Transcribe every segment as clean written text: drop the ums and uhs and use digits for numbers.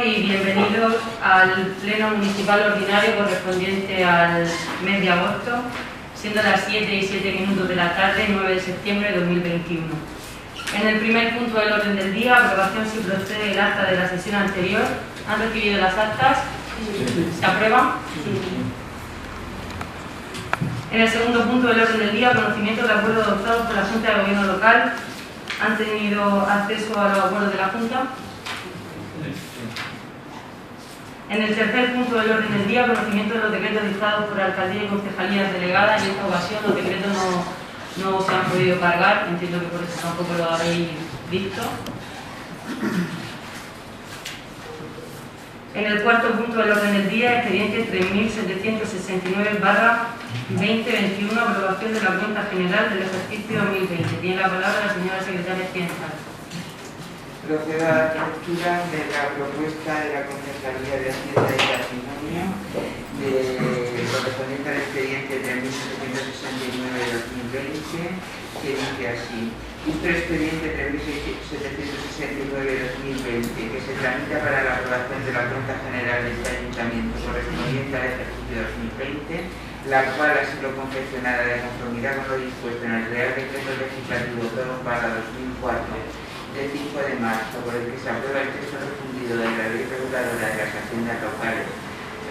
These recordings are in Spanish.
y bienvenidos al Pleno Municipal Ordinario correspondiente al mes de agosto, siendo las 7:07 de la tarde, 9 de septiembre de 2021. En el primer punto del orden del día, aprobación si procede el acta de la sesión anterior. ¿Han recibido las actas? ¿Se aprueban? En el segundo punto del orden del día, conocimiento de acuerdos adoptados por la Junta de Gobierno local. ¿Han tenido acceso a los acuerdos de la Junta? En el tercer punto del orden del día, conocimiento de los decretos dictados por alcaldía y concejalías delegadas. En esta ocasión los decretos no se han podido cargar, entiendo que por eso tampoco lo habéis visto. En el cuarto punto del orden del día, expediente 3769/2021, aprobación de la cuenta general del ejercicio 2020. Tiene la palabra la señora secretaria Cienza. Procedo a la lectura de la propuesta de la Concejalía de Hacienda y Patrimonio correspondiente al expediente 3769/2020, que dice así: Visto expediente 3769/2020, que se tramita para la aprobación de la cuenta general de este ayuntamiento correspondiente al ejercicio 2020, la cual ha sido confeccionada de conformidad con lo dispuesto en el Real Decreto Legislativo 2/2004 del 5 de marzo, por el que se aprueba el texto refundido de la Ley Reguladora de las Haciendas Locales,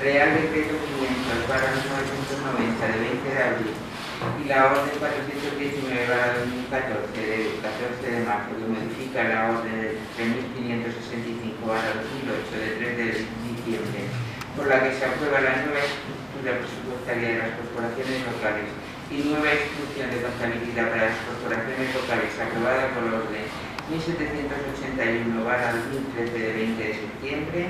Real Decreto 500/1990 de 20 de abril, y la Orden 419/2014 de 14 de marzo, que modifica la Orden 3565/2008 de 3 de diciembre, por la que se aprueba la nueva estructura presupuestaria de las corporaciones locales y nueva instrucción de contabilidad para las corporaciones locales, aprobada por la Orden 1781/2013 de 20 de septiembre,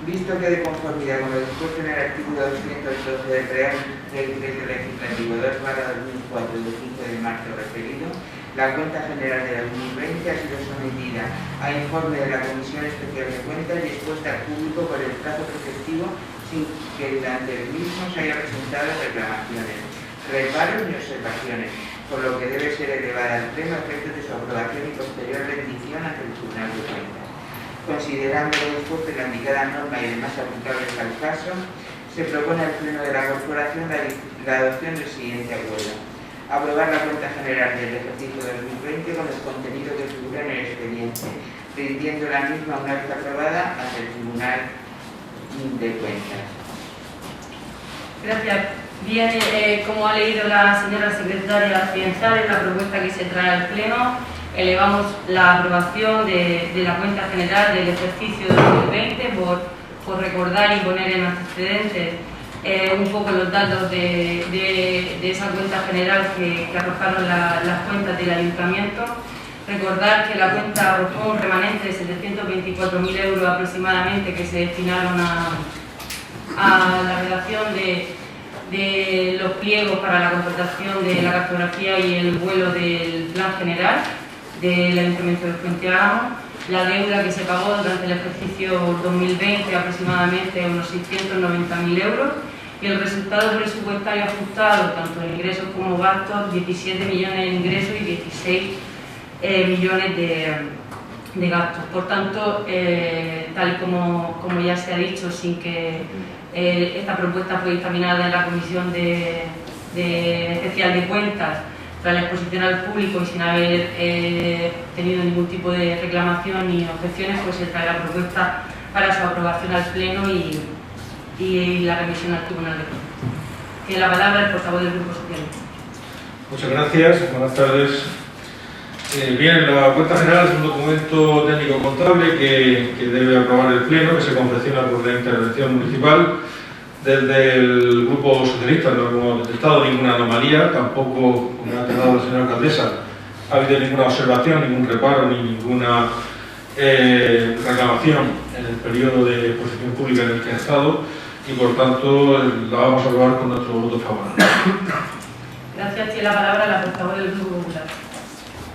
visto que de conformidad con lo dispuesto en el artículo 212 del Real Decreto Legislativo 2/2004 del 5 de marzo referido, la cuenta general de 2020 ha sido sometida a informe de la Comisión Especial de Cuentas y expuesta al público por el plazo preceptivo sin que durante el mismo se haya presentado reclamaciones, reparos ni observaciones, por lo que debe ser elevada al Pleno a efectos de su aprobación y posterior rendición ante el Tribunal de Cuentas. Considerando lo dispuesto en la indicada norma y demás aplicables al caso, se propone al Pleno de la Corporación la adopción del siguiente acuerdo: aprobar la cuenta general del ejercicio 2020 con el contenido que figura en el expediente, rindiendo la misma una vez aprobada ante el Tribunal de Cuentas. Gracias. Bien, como ha leído la señora secretaria Cienzales, la propuesta que se trae al Pleno, elevamos la aprobación de la cuenta general del ejercicio 2020 por recordar y poner en antecedentes un poco los datos de esa cuenta general que arrojaron las cuentas del ayuntamiento. Recordar que la cuenta arrojó un remanente de 724.000 euros aproximadamente que se destinaron a la redacción de los pliegos para la contratación de la cartografía y el vuelo del plan general del Ayuntamiento de Fuente Álamo, la deuda que se pagó durante el ejercicio 2020 aproximadamente unos 690.000 euros y el resultado presupuestario ajustado tanto en ingresos como gastos, 17 millones de ingresos y 16 millones de gastos. Por tanto, tal como ya se ha dicho, sin que esta propuesta fue dictaminada en la Comisión Especial de Cuentas tras la exposición al público y sin haber tenido ningún tipo de reclamación ni objeciones, pues se trae la propuesta para su aprobación al Pleno y la remisión al Tribunal de Cuentas. Tiene la palabra el portavoz del Grupo Socialista. Muchas gracias, buenas tardes. Bien, la cuenta general es un documento técnico contable que debe aprobar el Pleno, que se confecciona por la intervención municipal. Desde el Grupo Socialista no hemos detectado ninguna anomalía, tampoco, como ha tenido la señora alcaldesa, ha habido ninguna observación, ningún reparo ni ninguna reclamación en el periodo de exposición pública en el que ha estado y por tanto la vamos a aprobar con nuestro voto favorable. Gracias. Tiene la palabra la portavoz del Grupo Popular.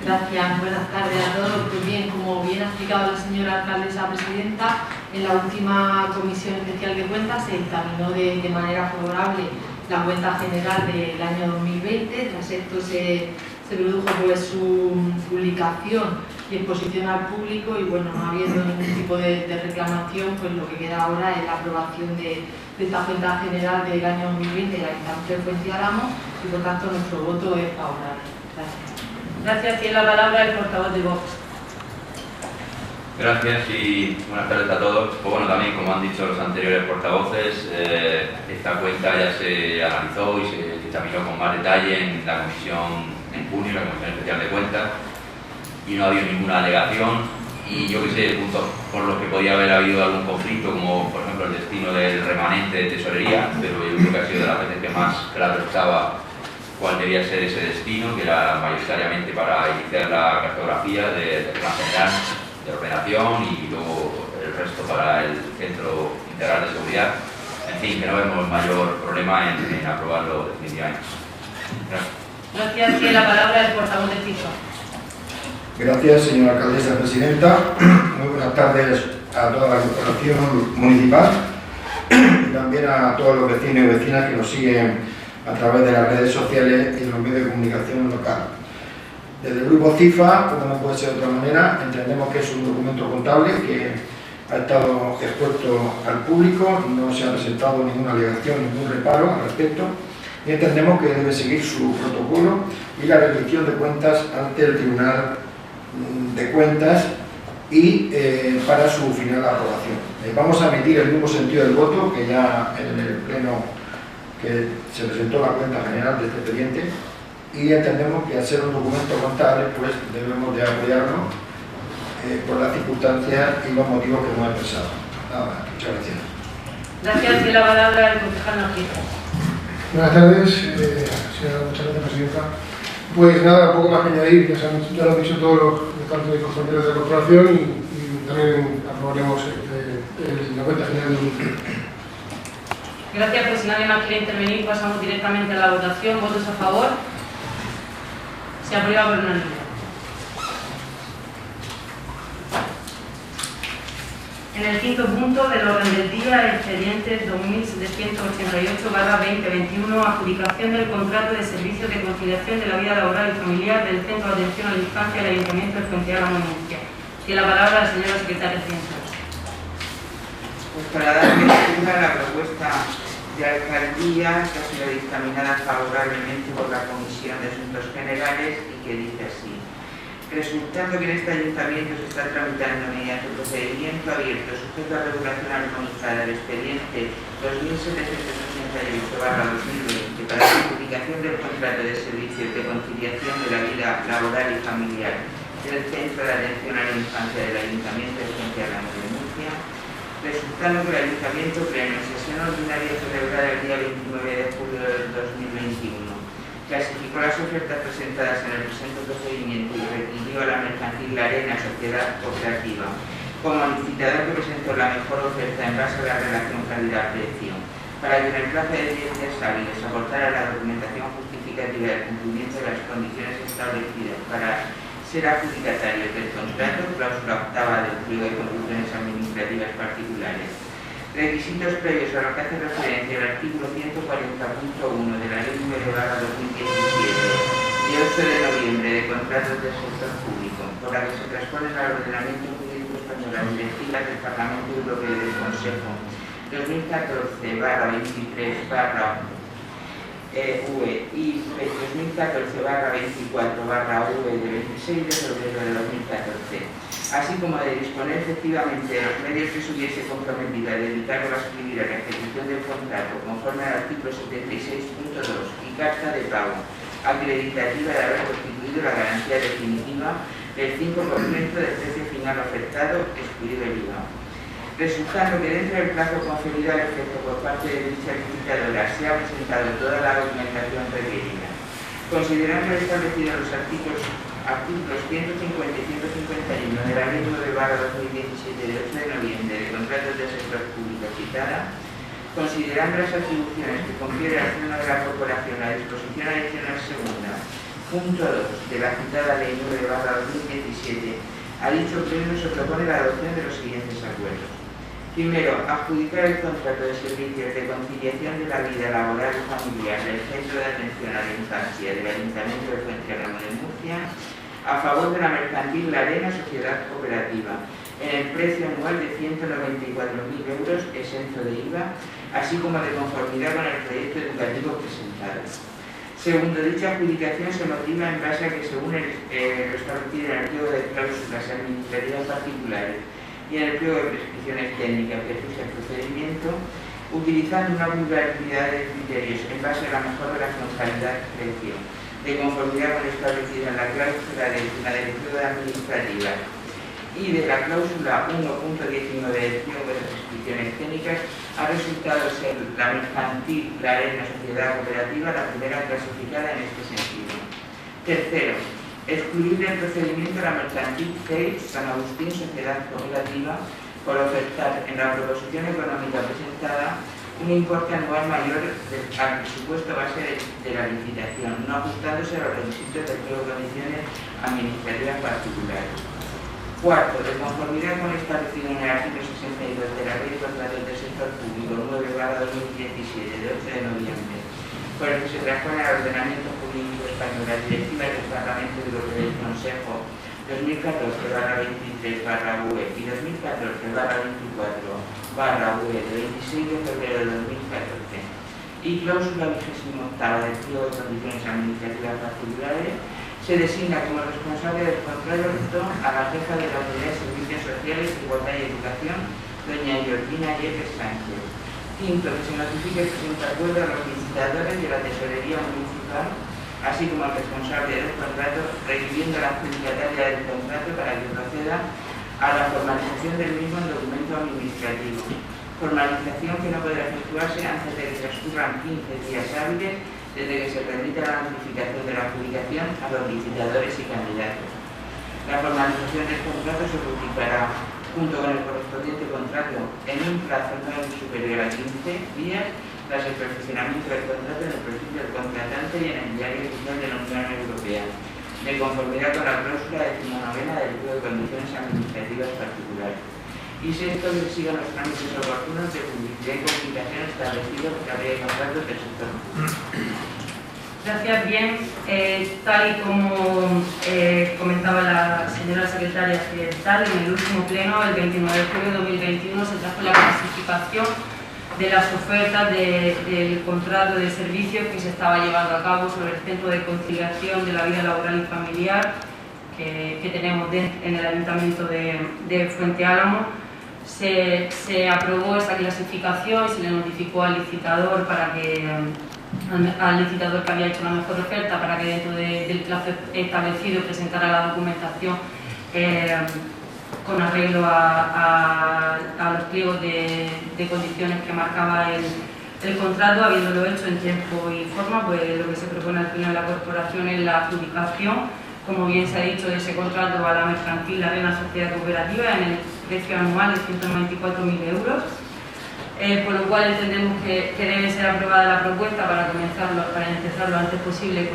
Gracias, buenas tardes a todos. Pues bien, como bien ha explicado la señora alcaldesa presidenta, en la última Comisión Especial de Cuentas se dictaminó de manera favorable la cuenta general del año 2020. Tras esto se produjo pues su publicación y exposición al público, y bueno, no habiendo ningún tipo de reclamación, pues lo que queda ahora es la aprobación de esta cuenta general del año 2020 del Ayuntamiento de Fuentealamo, y por tanto nuestro voto es favorable. Gracias. Gracias. Tiene la palabra el portavoz de Vox. Gracias y buenas tardes a todos. Pues bueno, también como han dicho los anteriores portavoces, esta cuenta ya se analizó y se dictaminó con más detalle en la comisión en junio, la Comisión Especial de Cuentas, y no ha habido ninguna alegación. Y yo que sé, puntos por los que podía haber habido algún conflicto, como por ejemplo el destino del remanente de tesorería, pero yo creo que ha sido de las veces que más claro estaba cuál debía ser ese destino, que era mayoritariamente para iniciar la cartografía del plan general de ordenación y luego el resto para el Centro Integral de Seguridad. En fin, que no vemos mayor problema en aprobarlo definitivamente. Gracias. Gracias. Tiene la palabra el portavoz de FISO. Gracias, señora alcaldesa presidenta. Muy buenas tardes a toda la corporación municipal y también a todos los vecinos y vecinas que nos siguen a través de las redes sociales y de los medios de comunicación local. Desde el grupo CIFA, como no puede ser de otra manera, entendemos que es un documento contable que ha estado expuesto al público, no se ha presentado ninguna alegación, ningún reparo al respecto, y entendemos que debe seguir su protocolo y la rendición de cuentas ante el Tribunal de Cuentas y para su final aprobación. Vamos a emitir el mismo sentido del voto que ya en el pleno que se presentó la cuenta general de este expediente, y entendemos que al ser un documento contable pues debemos de apoyarnos por las circunstancias y los motivos que hemos expresado. Nada más, muchas gracias. Gracias. Tiene la palabra el concejal Narciso. Buenas tardes, señora, muchas gracias, presidenta. Pues nada, poco más que añadir, ya lo han dicho todos los compañeros de la corporación y también aprobaremos la cuenta general del municipio. Gracias. Pues si nadie más quiere intervenir, pasamos directamente a la votación. ¿Votos a favor? Se aprueba por unanimidad. En el quinto punto del orden del día, expediente 2788/2021, adjudicación del contrato de servicios de conciliación de la vida laboral y familiar del Centro de Atención a la Infancia del Ayuntamiento de Fuentealamo, Murcia. Tiene la palabra la señora secretaria general. Pues para dar lectura a la propuesta de alcaldía que ha sido dictaminada favorablemente por la Comisión de Asuntos Generales y que dice así: resultando que en este ayuntamiento se está tramitando mediante un procedimiento abierto sujeto a regulación armonizada del expediente 2788/2020 para la adjudicación del contrato de servicios de conciliación de la vida laboral y familiar del Centro de Atención a la Infancia del Ayuntamiento de Fuentealamo de Murcia, resultando que el Ayuntamiento pleno en sesión ordinaria celebrada el día 29 de julio del 2021 clasificó las ofertas presentadas en el presente procedimiento y requirió a la mercantil La Arena Sociedad Cooperativa como licitador que presentó la mejor oferta en base a la relación calidad-precio, para que en el plazo de 10 días hábiles aportara la documentación justificativa del cumplimiento de las condiciones establecidas para ser adjudicatario del contrato, cláusula octava del Pliego de Condiciones Administrativas Particulares. Requisitos previos a lo que hace referencia al artículo 140.1 de la Ley 9/2017 de 8 de noviembre de contratos del sector público, por la que se transponen al ordenamiento jurídico español las directivas del Parlamento Europeo y del Consejo 2014/23/UE y 2014/24/UE de 26 de febrero de 2014, así como de disponer efectivamente de los medios que se hubiese comprometido a dedicar o a escribir a la ejecución del contrato conforme al artículo 76.2 y carta de pago acreditativa de haber constituido la garantía definitiva del 5% del precio final ofertado, excluido el IVA. Resultando que dentro del plazo concedido al efecto por parte de dicha licitadora se ha presentado toda la documentación requerida, considerando establecidos los artículos 150 y 151 de la Ley 9/2017 de 8 de noviembre de contratos del sector público citada, considerando las atribuciones que confiere al Pleno de la Corporación la disposición adicional segunda, punto 2 de la citada Ley 9/2017, a dicho Pleno se propone la adopción de los siguientes acuerdos. Primero, adjudicar el contrato de servicios de conciliación de la vida laboral y familiar del Centro de Atención a la Infancia del Ayuntamiento de Fuentealamo de Murcia a favor de la mercantil La Arena Sociedad Cooperativa, en el precio anual de 194.000 euros, exento de IVA, así como de conformidad con el proyecto educativo presentado. Segundo, dicha adjudicación se motiva en base a que, según lo establecido en el pliego de cláusulas administrativas particulares y en el pliego de prescripciones técnicas que fija el procedimiento, utilizando una pluralidad de criterios en base a la mejora de la funcionalidad-precio, de conformidad con lo establecido en la cláusula de la Directiva Administrativa y de la cláusula 1.19 del pliego de prescripciones técnicas, ha resultado ser la mercantil La Arena Sociedad Cooperativa la primera clasificada en este sentido. Tercero, excluir del procedimiento la mercantil CEI San Agustín Sociedad Cooperativa por ofertar en la proposición económica presentada un importe anual mayor al presupuesto base de la licitación, no ajustándose a los requisitos del pliego de condiciones administrativas particulares. Cuarto, de conformidad con lo establecido en el artículo 62 de la Ley de Contratos del Sector Público 9/2017 de 8 de noviembre, por el que se transpone al ordenamiento jurídico español las directivas del Parlamento Europeo y del Consejo 2014/23/UE y 2014/24/UE de 26 de febrero de 2014 y cláusula 28ª del pliego de condiciones administrativas particulares, se designa como responsable del contrato a la jefa de la Unidad de Servicios Sociales, Igualdad y Educación, doña Georgina Yepes Sánchez. Quinto, que se notifique el presente acuerdo a los licitadores de la Tesorería Municipal, así como al responsable del contrato, requiriendo a la adjudicataria del contrato para que proceda a la formalización del mismo en documento administrativo. Formalización que no podrá efectuarse antes de que transcurran 15 días hábiles desde que se permita la notificación de la adjudicación a los licitadores y candidatos. La formalización del contrato se publicará junto con el correspondiente contrato en un plazo no superior a 15 días tras el perfeccionamiento del contrato en el perfil del contratante y en el Diario Oficial de la Unión Europea, de conformidad con la cláusula 19ª del pliego de condiciones administrativas particulares. Y sexto, que sigan los trámites oportunos de publicidad y comunicación establecidos por la ley de contratos del sector. Gracias. Bien, tal y como comentaba la señora secretaria accidental, en el último pleno, el 29 de julio de 2021, se trajo la clasificación de las ofertas del contrato de servicios que se estaba llevando a cabo sobre el Centro de Conciliación de la Vida Laboral y Familiar que tenemos en el Ayuntamiento de Fuente Álamo. Se aprobó esa clasificación y se le notificó al licitador al licitador que había hecho la mejor oferta para que dentro del plazo establecido presentara la documentación con arreglo a los pliegos de condiciones que marcaba el contrato. Habiéndolo hecho en tiempo y forma, pues lo que se propone al final de la corporación es la adjudicación, como bien se ha dicho, de ese contrato a la mercantil La Arena Sociedad Cooperativa en el precio anual de 194.000 euros. Por lo cual entendemos que debe ser aprobada la propuesta para empezar lo antes posible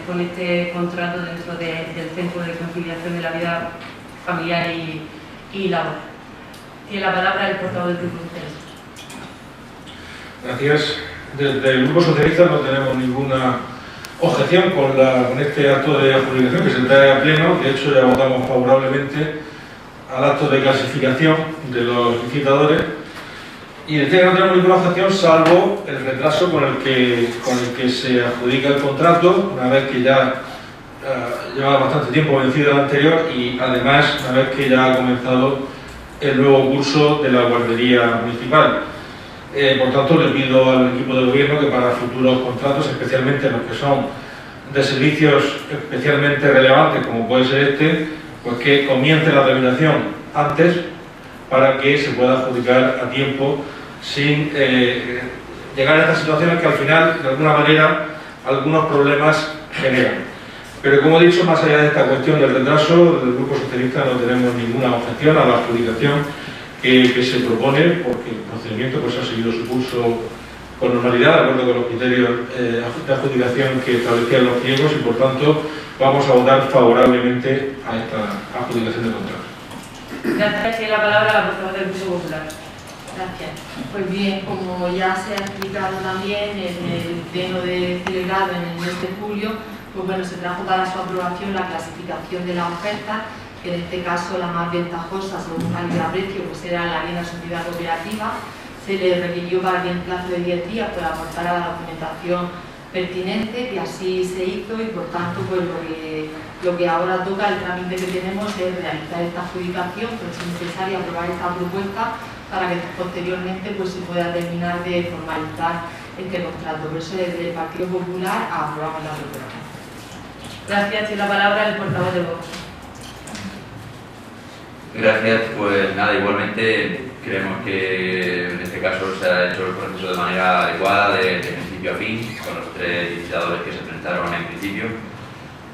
con este contrato dentro del Centro de Conciliación de la Vida Familiar y Laboral. Tiene la palabra el portavoz del Grupo Socialista. Gracias. Desde el Grupo Socialista no tenemos ninguna objeción con este acto de adjudicación que se trae a pleno. De hecho, ya votamos favorablemente al acto de clasificación de los licitadores. Y decía que no tenemos ninguna objeción salvo el retraso con el que se adjudica el contrato, una vez que ya lleva bastante tiempo vencido el anterior y además una vez que ya ha comenzado el nuevo curso de la guardería municipal. Por tanto, le pido al equipo de gobierno que para futuros contratos, especialmente los que son de servicios especialmente relevantes como puede ser este, pues que comience la tramitación antes para que se pueda adjudicar a tiempo sin llegar a estas situaciones que al final, de alguna manera, algunos problemas generan. Pero como he dicho, más allá de esta cuestión del retraso, del Grupo Socialista no tenemos ninguna objeción a la adjudicación que se propone, porque el procedimiento pues, ha seguido su curso con normalidad, de acuerdo con los criterios de adjudicación que establecían los pliegos y, por tanto, vamos a votar favorablemente a esta adjudicación de contrato. Gracias. Tiene la palabra la portavoz del Grupo Popular. Gracias. Pues bien, como ya se ha explicado también en el pleno celebrado en el mes de julio, pues bueno, se trajo para su aprobación la clasificación de la oferta, que en este caso la más ventajosa según calidad-precio pues era la Arena Sociedad Cooperativa. Se le requirió para que en plazo de 10 días pues aportara la documentación pertinente, que así se hizo, y por tanto pues lo que ahora toca, el trámite que tenemos es realizar esta adjudicación, pero es necesario aprobar esta propuesta para que posteriormente pues se pueda terminar de formalizar este contrato. Por eso desde el Partido Popular aprobamos la propuesta. Gracias. Y la palabra el portavoz de Vox. Gracias, pues nada, igualmente creemos que en este caso se ha hecho el proceso de manera adecuada, de principio a fin, con los 3 licitadores que se presentaron en principio.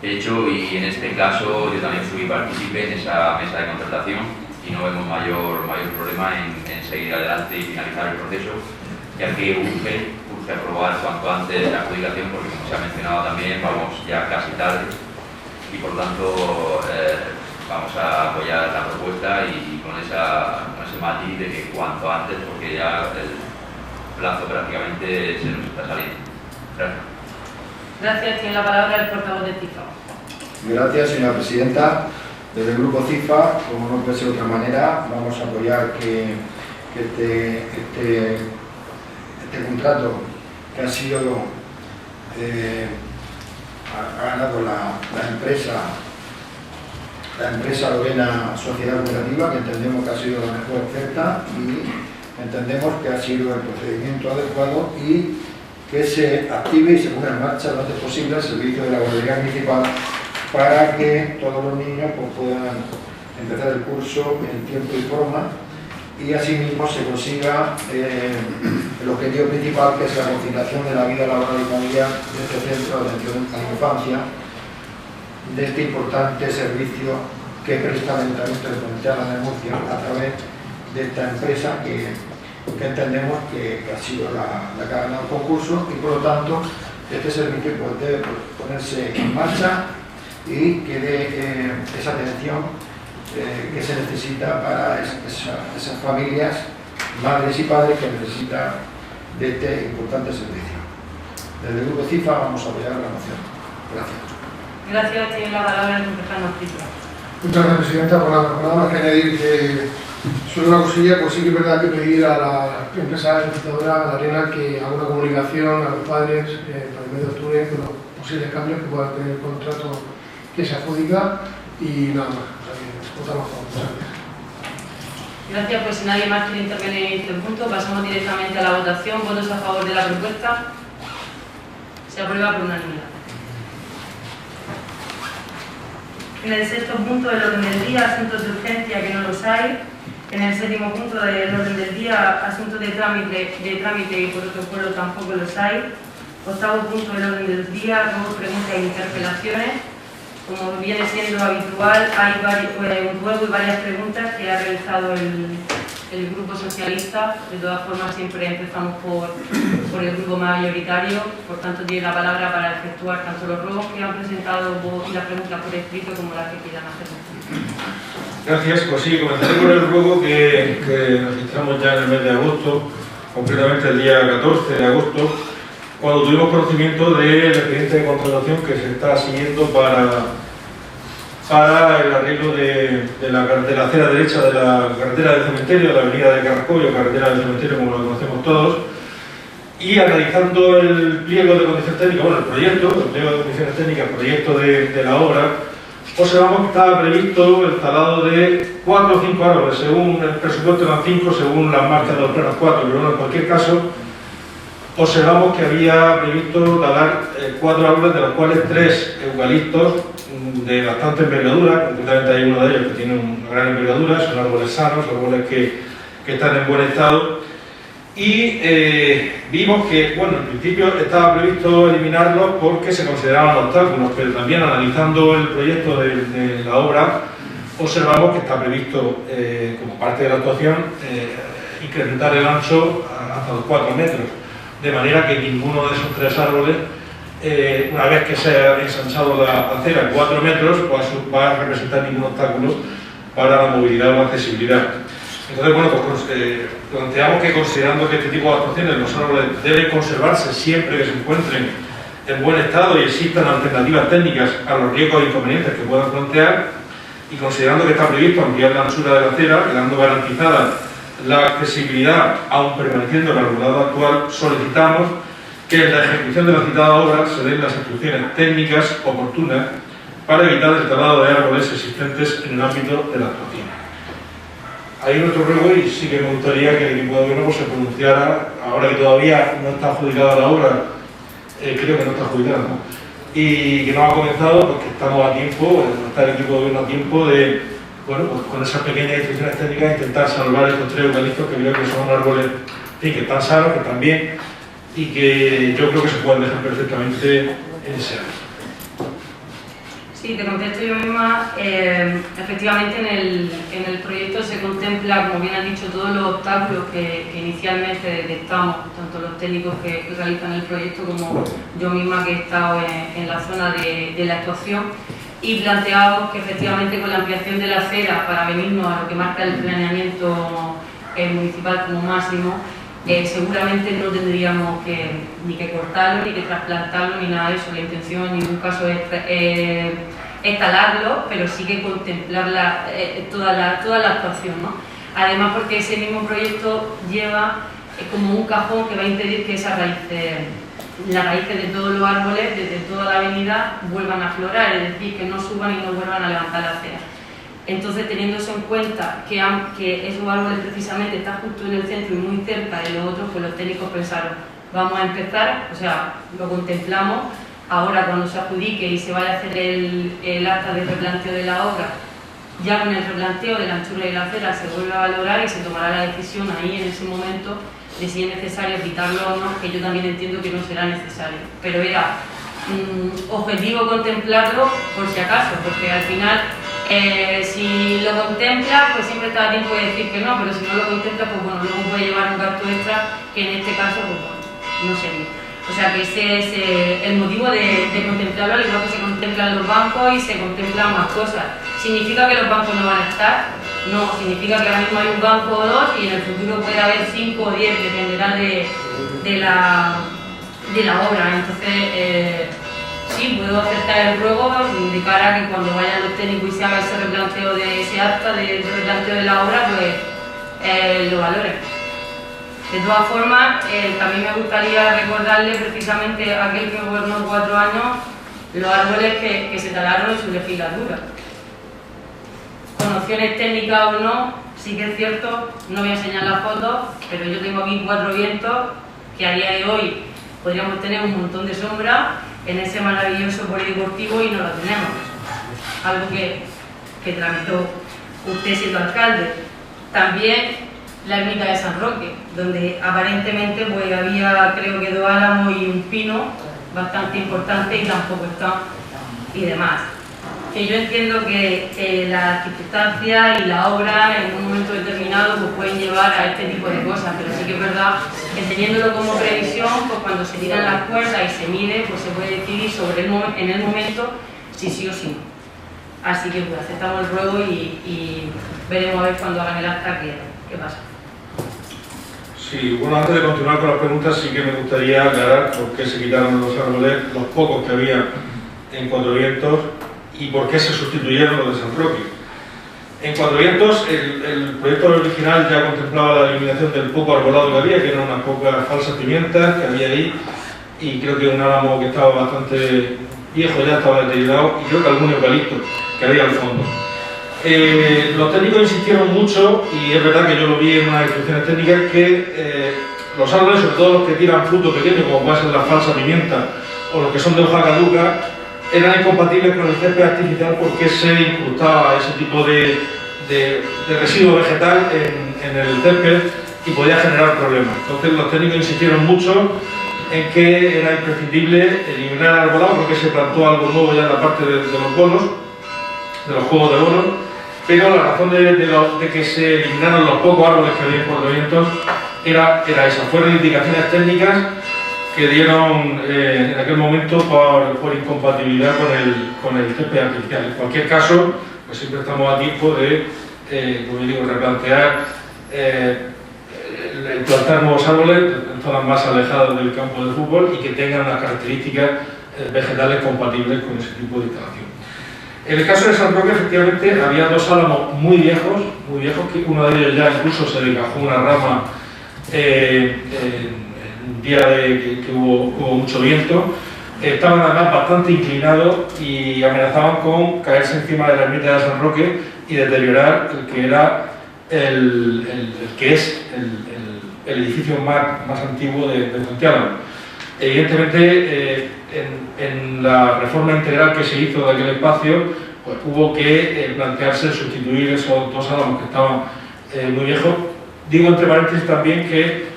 Hecho, y en este caso yo también fui partícipe en esa mesa de contratación y no vemos mayor problema en seguir adelante y finalizar el proceso, ya que urge aprobar cuanto antes la adjudicación, porque como se ha mencionado también vamos ya casi tarde y por tanto vamos a apoyar la propuesta y con ese matiz de que cuanto antes, porque ya el plazo prácticamente se nos está saliendo. Gracias. Gracias. Tiene la palabra el portavoz de CIFA. Gracias, señora presidenta. Desde el Grupo CIFA, como no puede ser de otra manera, vamos a apoyar que este contrato que ha sido ha ganado la empresa Lorena Sociedad Cooperativa, que entendemos que ha sido la mejor oferta y entendemos que ha sido el procedimiento adecuado y que se active y se ponga en marcha lo antes posible el servicio de la guardería municipal para que todos los niños pues, puedan empezar el curso en tiempo y forma y asimismo se consiga el objetivo principal, que es la conciliación de la vida laboral y familiar de este centro de atención a la infancia, de este importante servicio que presta el Ayuntamiento de Fuenteala de Murcia a través de esta empresa que entendemos que ha sido la que ha ganado el concurso, y por lo tanto este servicio pues, debe ponerse en marcha y que dé esa atención que se necesita para esas familias, madres y padres que necesitan de este importante servicio. Desde el Grupo CIFA vamos a apoyar la moción. Gracias. Gracias. Tiene la palabra el concejal Martínez. Muchas gracias, presidenta. Por nada más que añadir que solo una cosilla, pues sí que es verdad que pedir a la empresa licitadora, la Arena, que haga una comunicación a los padres para el mes de octubre con los posibles cambios que pueda tener el contrato que se adjudica, y nada más. O sea, que votamos a favor. Muchas gracias. Gracias. Pues si nadie más quiere intervenir en este punto, pasamos directamente a la votación. ¿Votos a favor de la propuesta? Se aprueba por unanimidad. En el 6º punto del orden del día, asuntos de urgencia, que no los hay. En el 7º punto del orden del día, asuntos de trámite y protocolo, tampoco los hay. 8º punto del orden del día, ruegos, preguntas e interpelaciones. Como viene siendo habitual, hay un ruego y varias preguntas que ha realizado el Grupo Socialista. De todas formas, siempre empezamos por el grupo mayoritario, por tanto tiene la palabra para efectuar tanto los ruegos que han presentado y las preguntas por escrito como las que quieran hacer. Gracias. Pues sí, comenzaré con el ruego que registramos ya en el mes de agosto, concretamente el día 14 de agosto, cuando tuvimos conocimiento del expediente de contratación que se está siguiendo para el arreglo de la acera derecha de la carretera del cementerio, de la avenida de Carrascoy o carretera del cementerio, como lo conocemos todos, y analizando el pliego de condiciones técnicas, el pliego de condiciones técnicas, el proyecto de la obra, observamos que estaba previsto el talado de 4 o 5 árboles, según el presupuesto eran 5, según las marcas de los planos 4, pero bueno, en cualquier caso, observamos que había previsto talar 4 árboles, de los cuales 3 eucaliptos de bastante envergadura. Concretamente hay uno de ellos que tiene una gran envergadura, son árboles sanos, árboles que están en buen estado, y vimos que, bueno, en principio estaba previsto eliminarlos porque se consideraban obstáculos, pero también analizando el proyecto de la obra observamos que está previsto, como parte de la actuación, incrementar el ancho hasta los 4 metros, de manera que ninguno de esos 3 árboles, una vez que se ha ensanchado la acera en 4 metros, va a representar ningún obstáculo para la movilidad o la accesibilidad. Entonces, bueno, pues planteamos que, considerando que este tipo de actuaciones, los árboles deben conservarse siempre que se encuentren en buen estado y existan alternativas técnicas a los riesgos e inconvenientes que puedan plantear, y considerando que está previsto ampliar la anchura de la acera, quedando garantizada la accesibilidad aun permaneciendo el alumbrado actual, solicitamos que en la ejecución de la citada obra se den las instrucciones técnicas oportunas para evitar el talado de árboles existentes en el ámbito de la actuación. Ahí nuestro ruego, y sí que me gustaría que el equipo de gobierno se pronunciara, ahora que todavía no está adjudicada la obra, creo que no está adjudicada, ¿no? Y que no ha comenzado, porque estamos a tiempo, está el equipo de gobierno a tiempo de, bueno, pues con esas pequeñas instrucciones técnicas intentar salvar estos 3 eucaliptos que creo que son árboles, en fin, que están sanos, que están bien, y que yo creo que se pueden dejar perfectamente en ese área. Sí, te contesto yo misma. Efectivamente, en el proyecto se contempla, como bien has dicho, todos los obstáculos que inicialmente detectamos, tanto los técnicos que realizan el proyecto como yo misma que he estado en la zona de la actuación, y planteamos que efectivamente con la ampliación de la acera para venirnos a lo que marca el planeamiento municipal como máximo, seguramente no tendríamos ni que cortarlo, ni que trasplantarlo, ni nada de eso. La intención en ningún caso es talarlo, pero sí que contemplar toda la actuación, ¿no? Además, porque ese mismo proyecto lleva como un cajón que va a impedir que esas raíces, las raíces de todos los árboles, desde toda la avenida, vuelvan a aflorar, es decir, que no suban y no vuelvan a levantar la acera. Entonces, teniendo eso en cuenta, que esos árboles precisamente están justo en el centro y muy cerca de los otros, pues los técnicos pensaron, vamos a empezar, o sea, lo contemplamos, ahora cuando se adjudique y se vaya a hacer el acta de replanteo de la obra, ya con el replanteo de la anchura de la acera se vuelve a valorar y se tomará la decisión ahí en ese momento de si es necesario quitarlo o no, que yo también entiendo que no será necesario. Pero era objetivo contemplarlo por si acaso, porque al final si lo contempla, pues siempre está a tiempo de decir que no, pero si no lo contempla, pues bueno, luego puede llevar un gasto extra que en este caso, pues bueno, no sería. O sea que ese es el motivo de contemplarlo, al igual que se contemplan los bancos y se contemplan más cosas. ¿Significa que los bancos no van a estar? No, significa que ahora mismo hay un banco o 2 y en el futuro puede haber 5 o 10, dependerá de la obra. Entonces, sí, puedo aceptar el ruego de cara a que cuando vayan los técnicos y se haga ese replanteo de ese acta, de replanteo de la obra, pues lo valoren. De todas formas, también me gustaría recordarle precisamente a aquel que gobernó 4 años los árboles que se talaron en su legislatura. Con opciones técnicas o no, sí que es cierto, no voy a enseñar las fotos, pero yo tengo aquí 4 vientos que a día de hoy podríamos tener un montón de sombra en ese maravilloso polideportivo y no lo tenemos. Algo que tramitó usted siendo alcalde. También la ermita de San Roque, donde aparentemente pues había, creo que 2 álamos y un pino bastante importante y tampoco están y demás. Que yo entiendo que las circunstancias y la obra en un momento determinado pues pueden llevar a este tipo de cosas, pero sí que es verdad que teniéndolo como previsión, pues cuando se tiran las cuerdas y se mide, pues se puede decidir en el momento si sí o si no. Así que pues aceptamos el ruego y veremos a ver cuando hagan el acta qué pasa. Sí, bueno, antes de continuar con las preguntas, sí que me gustaría aclarar por qué se quitaron los árboles, los pocos que había en Cuatro Vientos, y por qué se sustituyeron los de San Roque. En Cuatro Vientos, el proyecto original ya contemplaba la eliminación del poco arbolado que había, que eran unas pocas falsas pimientas que había ahí, y creo que un álamo que estaba bastante viejo ya estaba deteriorado, y creo que algún eucalipto que había al fondo. Los técnicos insistieron mucho, y es verdad que yo lo vi en unas instrucciones técnicas, que los árboles, sobre todo los que tiran fruto pequeño, como puede ser la falsa pimienta o los que son de hoja caduca, eran incompatibles con el césped artificial porque se incrustaba ese tipo de residuo vegetal en el césped y podía generar problemas. Entonces los técnicos insistieron mucho en que era imprescindible eliminar el arbolado porque se plantó algo nuevo ya en la parte de los bolos, de los juegos de bolos, pero la razón de que se eliminaran los pocos árboles que había en Cuatro Vientos era esa. Fueron indicaciones técnicas que dieron en aquel momento por incompatibilidad con el césped artificial. En cualquier caso, pues siempre estamos a tiempo de, como digo, replantear, plantar nuevos árboles en zonas más alejadas del campo de fútbol y que tengan las características vegetales compatibles con ese tipo de instalación. En el caso de San Roque, efectivamente, había dos álamos muy viejos, que uno de ellos ya incluso se le encajó una rama en un día que hubo mucho viento. Estaban además bastante inclinados y amenazaban con caerse encima de la ermita de San Roque y deteriorar el que era el edificio más antiguo de Santiago. Evidentemente, en la reforma integral que se hizo de aquel espacio, pues hubo que plantearse sustituir esos dos álamos que estaban muy viejos. Digo entre paréntesis también que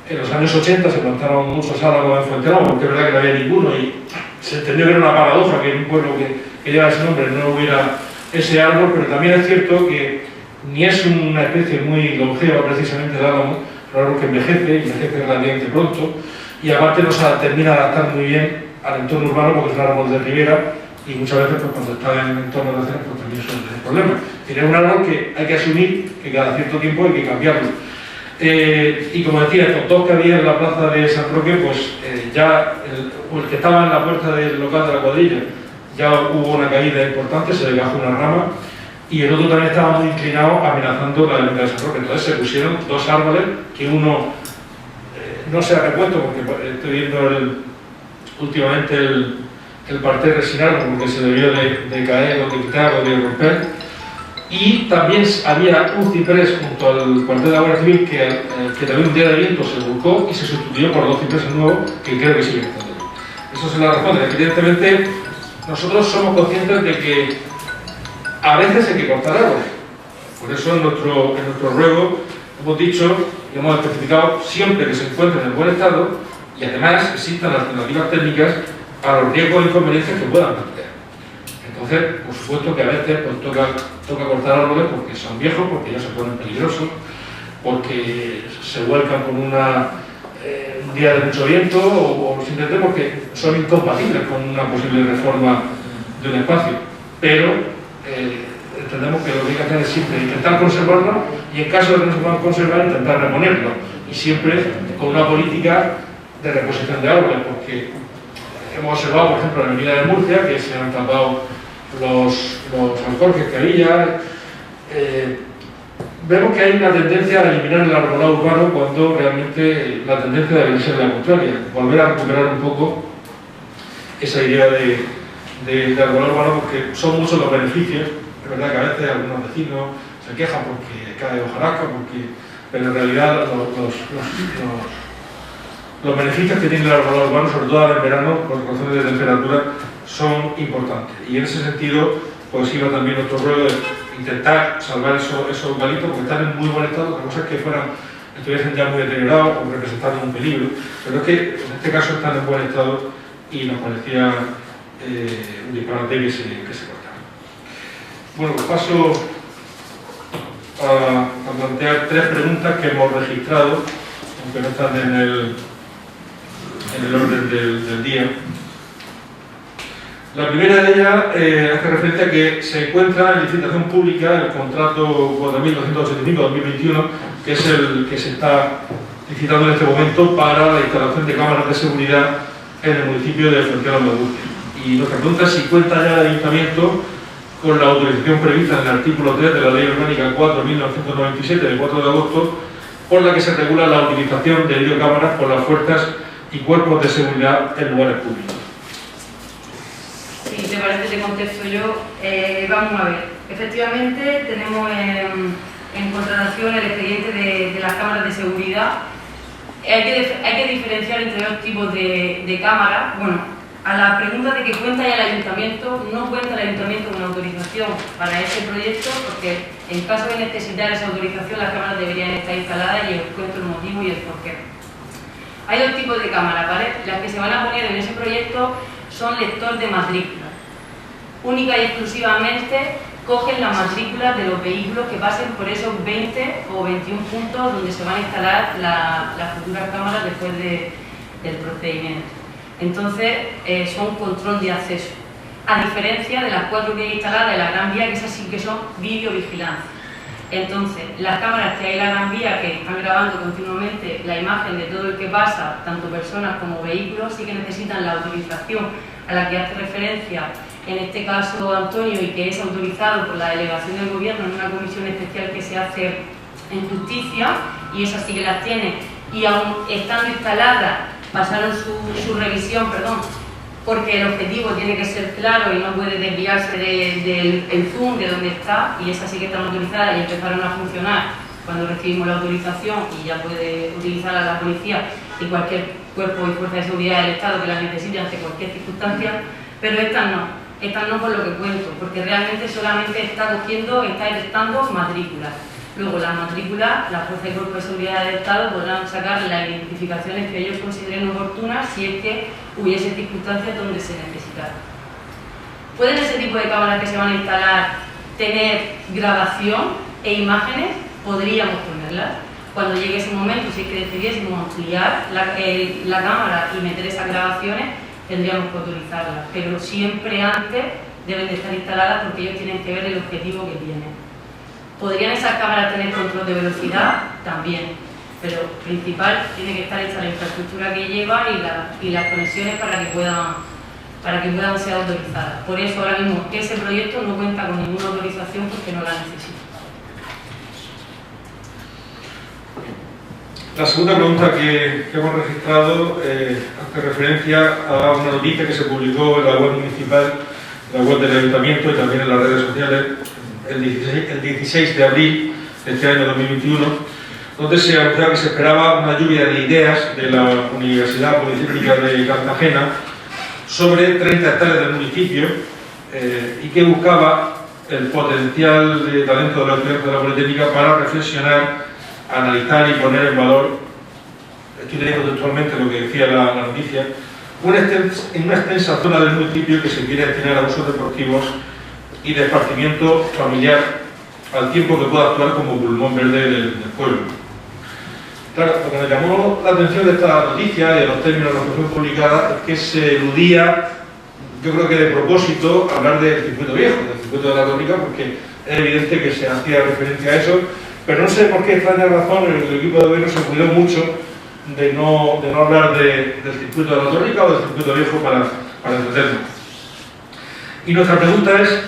en los años 80 se plantaron muchos álamos en Fuentelamor, porque es verdad que no había ninguno y se entendió que era una paradoja que en un pueblo que lleva ese nombre no hubiera ese árbol, pero también es cierto que ni es una especie muy longeva precisamente el álamo, es un árbol que envejece relativamente pronto y aparte no se termina de adaptar muy bien al entorno urbano porque es un árbol de ribera y muchas veces pues, cuando está en entornos de acera pues también suele tener problemas. Tiene un árbol que hay que asumir que cada cierto tiempo hay que cambiarlo. Y como decía, estos dos que había en la plaza de San Roque, pues ya el que estaba en la puerta del local de la cuadrilla, ya hubo una caída importante, se le bajó una rama, y el otro también estaba muy inclinado amenazando la ermita de San Roque. Entonces se pusieron dos árboles, que uno no se ha repuesto, porque estoy viendo últimamente el parterre sin árbol, porque se debió de caer o de quitar o de romper. Y también había un ciprés junto al cuartel de la Guardia Civil que también un día de viento se volcó y se sustituyó por dos cipreses nuevos que creo que siguen estando. Eso se la responde. Evidentemente, nosotros somos conscientes de que a veces hay que cortar árboles. Por eso en nuestro ruego hemos dicho y hemos especificado siempre que se encuentren en buen estado y además existan alternativas técnicas para los riesgos e inconveniencias que puedan plantear. Entonces, por supuesto que a veces pues, toca cortar árboles porque son viejos, porque ya se ponen peligrosos, porque se vuelcan con un día de mucho viento o simplemente porque son incompatibles con una posible reforma de un espacio. Pero entendemos que lo que hay que hacer es siempre intentar conservarlo y en caso de que no se puedan conservar, intentar reponerlo. Y siempre con una política de reposición de árboles, porque hemos observado, por ejemplo, en la avenida de Murcia, que se han tapado los alcorques que había. Vemos que hay una tendencia a eliminar el arbolado urbano cuando realmente la tendencia debe ser la contraria, volver a recuperar un poco esa idea de arbolado urbano, porque son muchos los beneficios. Es verdad que a veces algunos vecinos se quejan porque cae hojarasca, pero en realidad los beneficios que tiene el arbolado urbano, sobre todo ahora en verano, por razones de temperatura, son importantes. Y en ese sentido, pues iba también nuestro ruego de intentar salvar esos eucaliptos, porque están en muy buen estado. Otra cosa es que estuviesen ya muy deteriorados o representando un peligro, pero es que en este caso están en buen estado y nos parecía un disparate que se cortara. Bueno, pues paso a plantear tres preguntas que hemos registrado, aunque no están en el orden del día. La primera de ellas hace referencia a que se encuentra en licitación pública el contrato 4.285-2021, que es el que se está licitando en este momento para la instalación de cámaras de seguridad en el municipio de Fuentelamor de Murcia. Y nuestra pregunta es si cuenta ya el ayuntamiento con la autorización prevista en el artículo 3 de la Ley Orgánica 4.1997 del 4 de agosto, por la que se regula la utilización de videocámaras por las fuerzas y cuerpos de seguridad en lugares públicos. Si te parece, te contesto yo. Vamos a ver. Efectivamente, tenemos en contratación el expediente de las cámaras de seguridad. Hay que diferenciar entre dos tipos de cámaras. Bueno, a la pregunta de que cuenta ya el ayuntamiento, no cuenta el ayuntamiento con autorización para ese proyecto, porque en caso de necesitar esa autorización, las cámaras deberían estar instaladas y os cuento el motivo y el porqué. Hay dos tipos de cámaras, ¿vale? Las que se van a poner en ese proyecto son lector de matrícula. Única y exclusivamente cogen las matrículas de los vehículos que pasen por esos 20 o 21 puntos donde se van a instalar las futuras cámaras después del procedimiento. Entonces, son control de acceso. A diferencia de las 4 que hay instaladas en la Gran Vía, que esas sí que son videovigilancia. Entonces, las cámaras que hay en la Gran Vía, que están grabando continuamente la imagen de todo el que pasa, tanto personas como vehículos, sí que necesitan la autorización a la que hace referencia en este caso Antonio y que es autorizado por la delegación del Gobierno en una comisión especial que se hace en Justicia, y esas sí que las tiene, y aún estando instaladas pasaron su revisión, porque el objetivo tiene que ser claro y no puede desviarse del zoom de donde está, y esas sí que están autorizadas y empezaron a funcionar cuando recibimos la autorización, y ya puede utilizar a la policía y cualquier cuerpo y fuerza de seguridad del Estado que las necesite ante cualquier circunstancia, pero estas no por lo que cuento, porque realmente solamente está detectando matrículas. Luego las matrículas, la Fuerza y Cuerpo de Seguridad del Estado podrán sacar las identificaciones que ellos consideren oportunas si es que hubiese circunstancias donde se necesitara. ¿Pueden ese tipo de cámaras que se van a instalar tener grabación e imágenes? Podríamos ponerlas. Cuando llegue ese momento, si es que decidiésemos ampliar la cámara y meter esas grabaciones, tendríamos que autorizarlas. Pero siempre antes deben de estar instaladas porque ellos tienen que ver el objetivo que tienen. ¿Podrían esas cámaras tener control de velocidad? También, pero principal tiene que estar hecha la infraestructura que lleva y las conexiones para que puedan ser autorizadas. Por eso ahora mismo ese proyecto no cuenta con ninguna autorización porque no la necesita. La segunda pregunta que hemos registrado hace referencia a una noticia que se publicó en la web municipal, en la web del Ayuntamiento y también en las redes sociales el 16 de abril de este año 2021, donde se anunciaba que se esperaba una lluvia de ideas de la Universidad Politécnica de Cartagena sobre 30 hectáreas del municipio y que buscaba el potencial de talento de los estudiantes de la Politécnica para reflexionar, analizar y poner en valor, estoy leyendo textualmente lo que decía la noticia, en una extensa zona del municipio que se quiere destinar a usos deportivos y de esparcimiento familiar, al tiempo que pueda actuar como pulmón verde del pueblo. Claro, lo que me llamó la atención de esta noticia y de los términos en los que fue publicada es que se eludía, yo creo que de propósito, hablar del circuito viejo, del circuito de la Tórica, porque es evidente que se hacía referencia a eso, pero no sé por qué extraña razón el equipo de gobierno se cuidó mucho de no hablar del circuito de la Tórica o del circuito viejo para entendernos. Y nuestra pregunta es: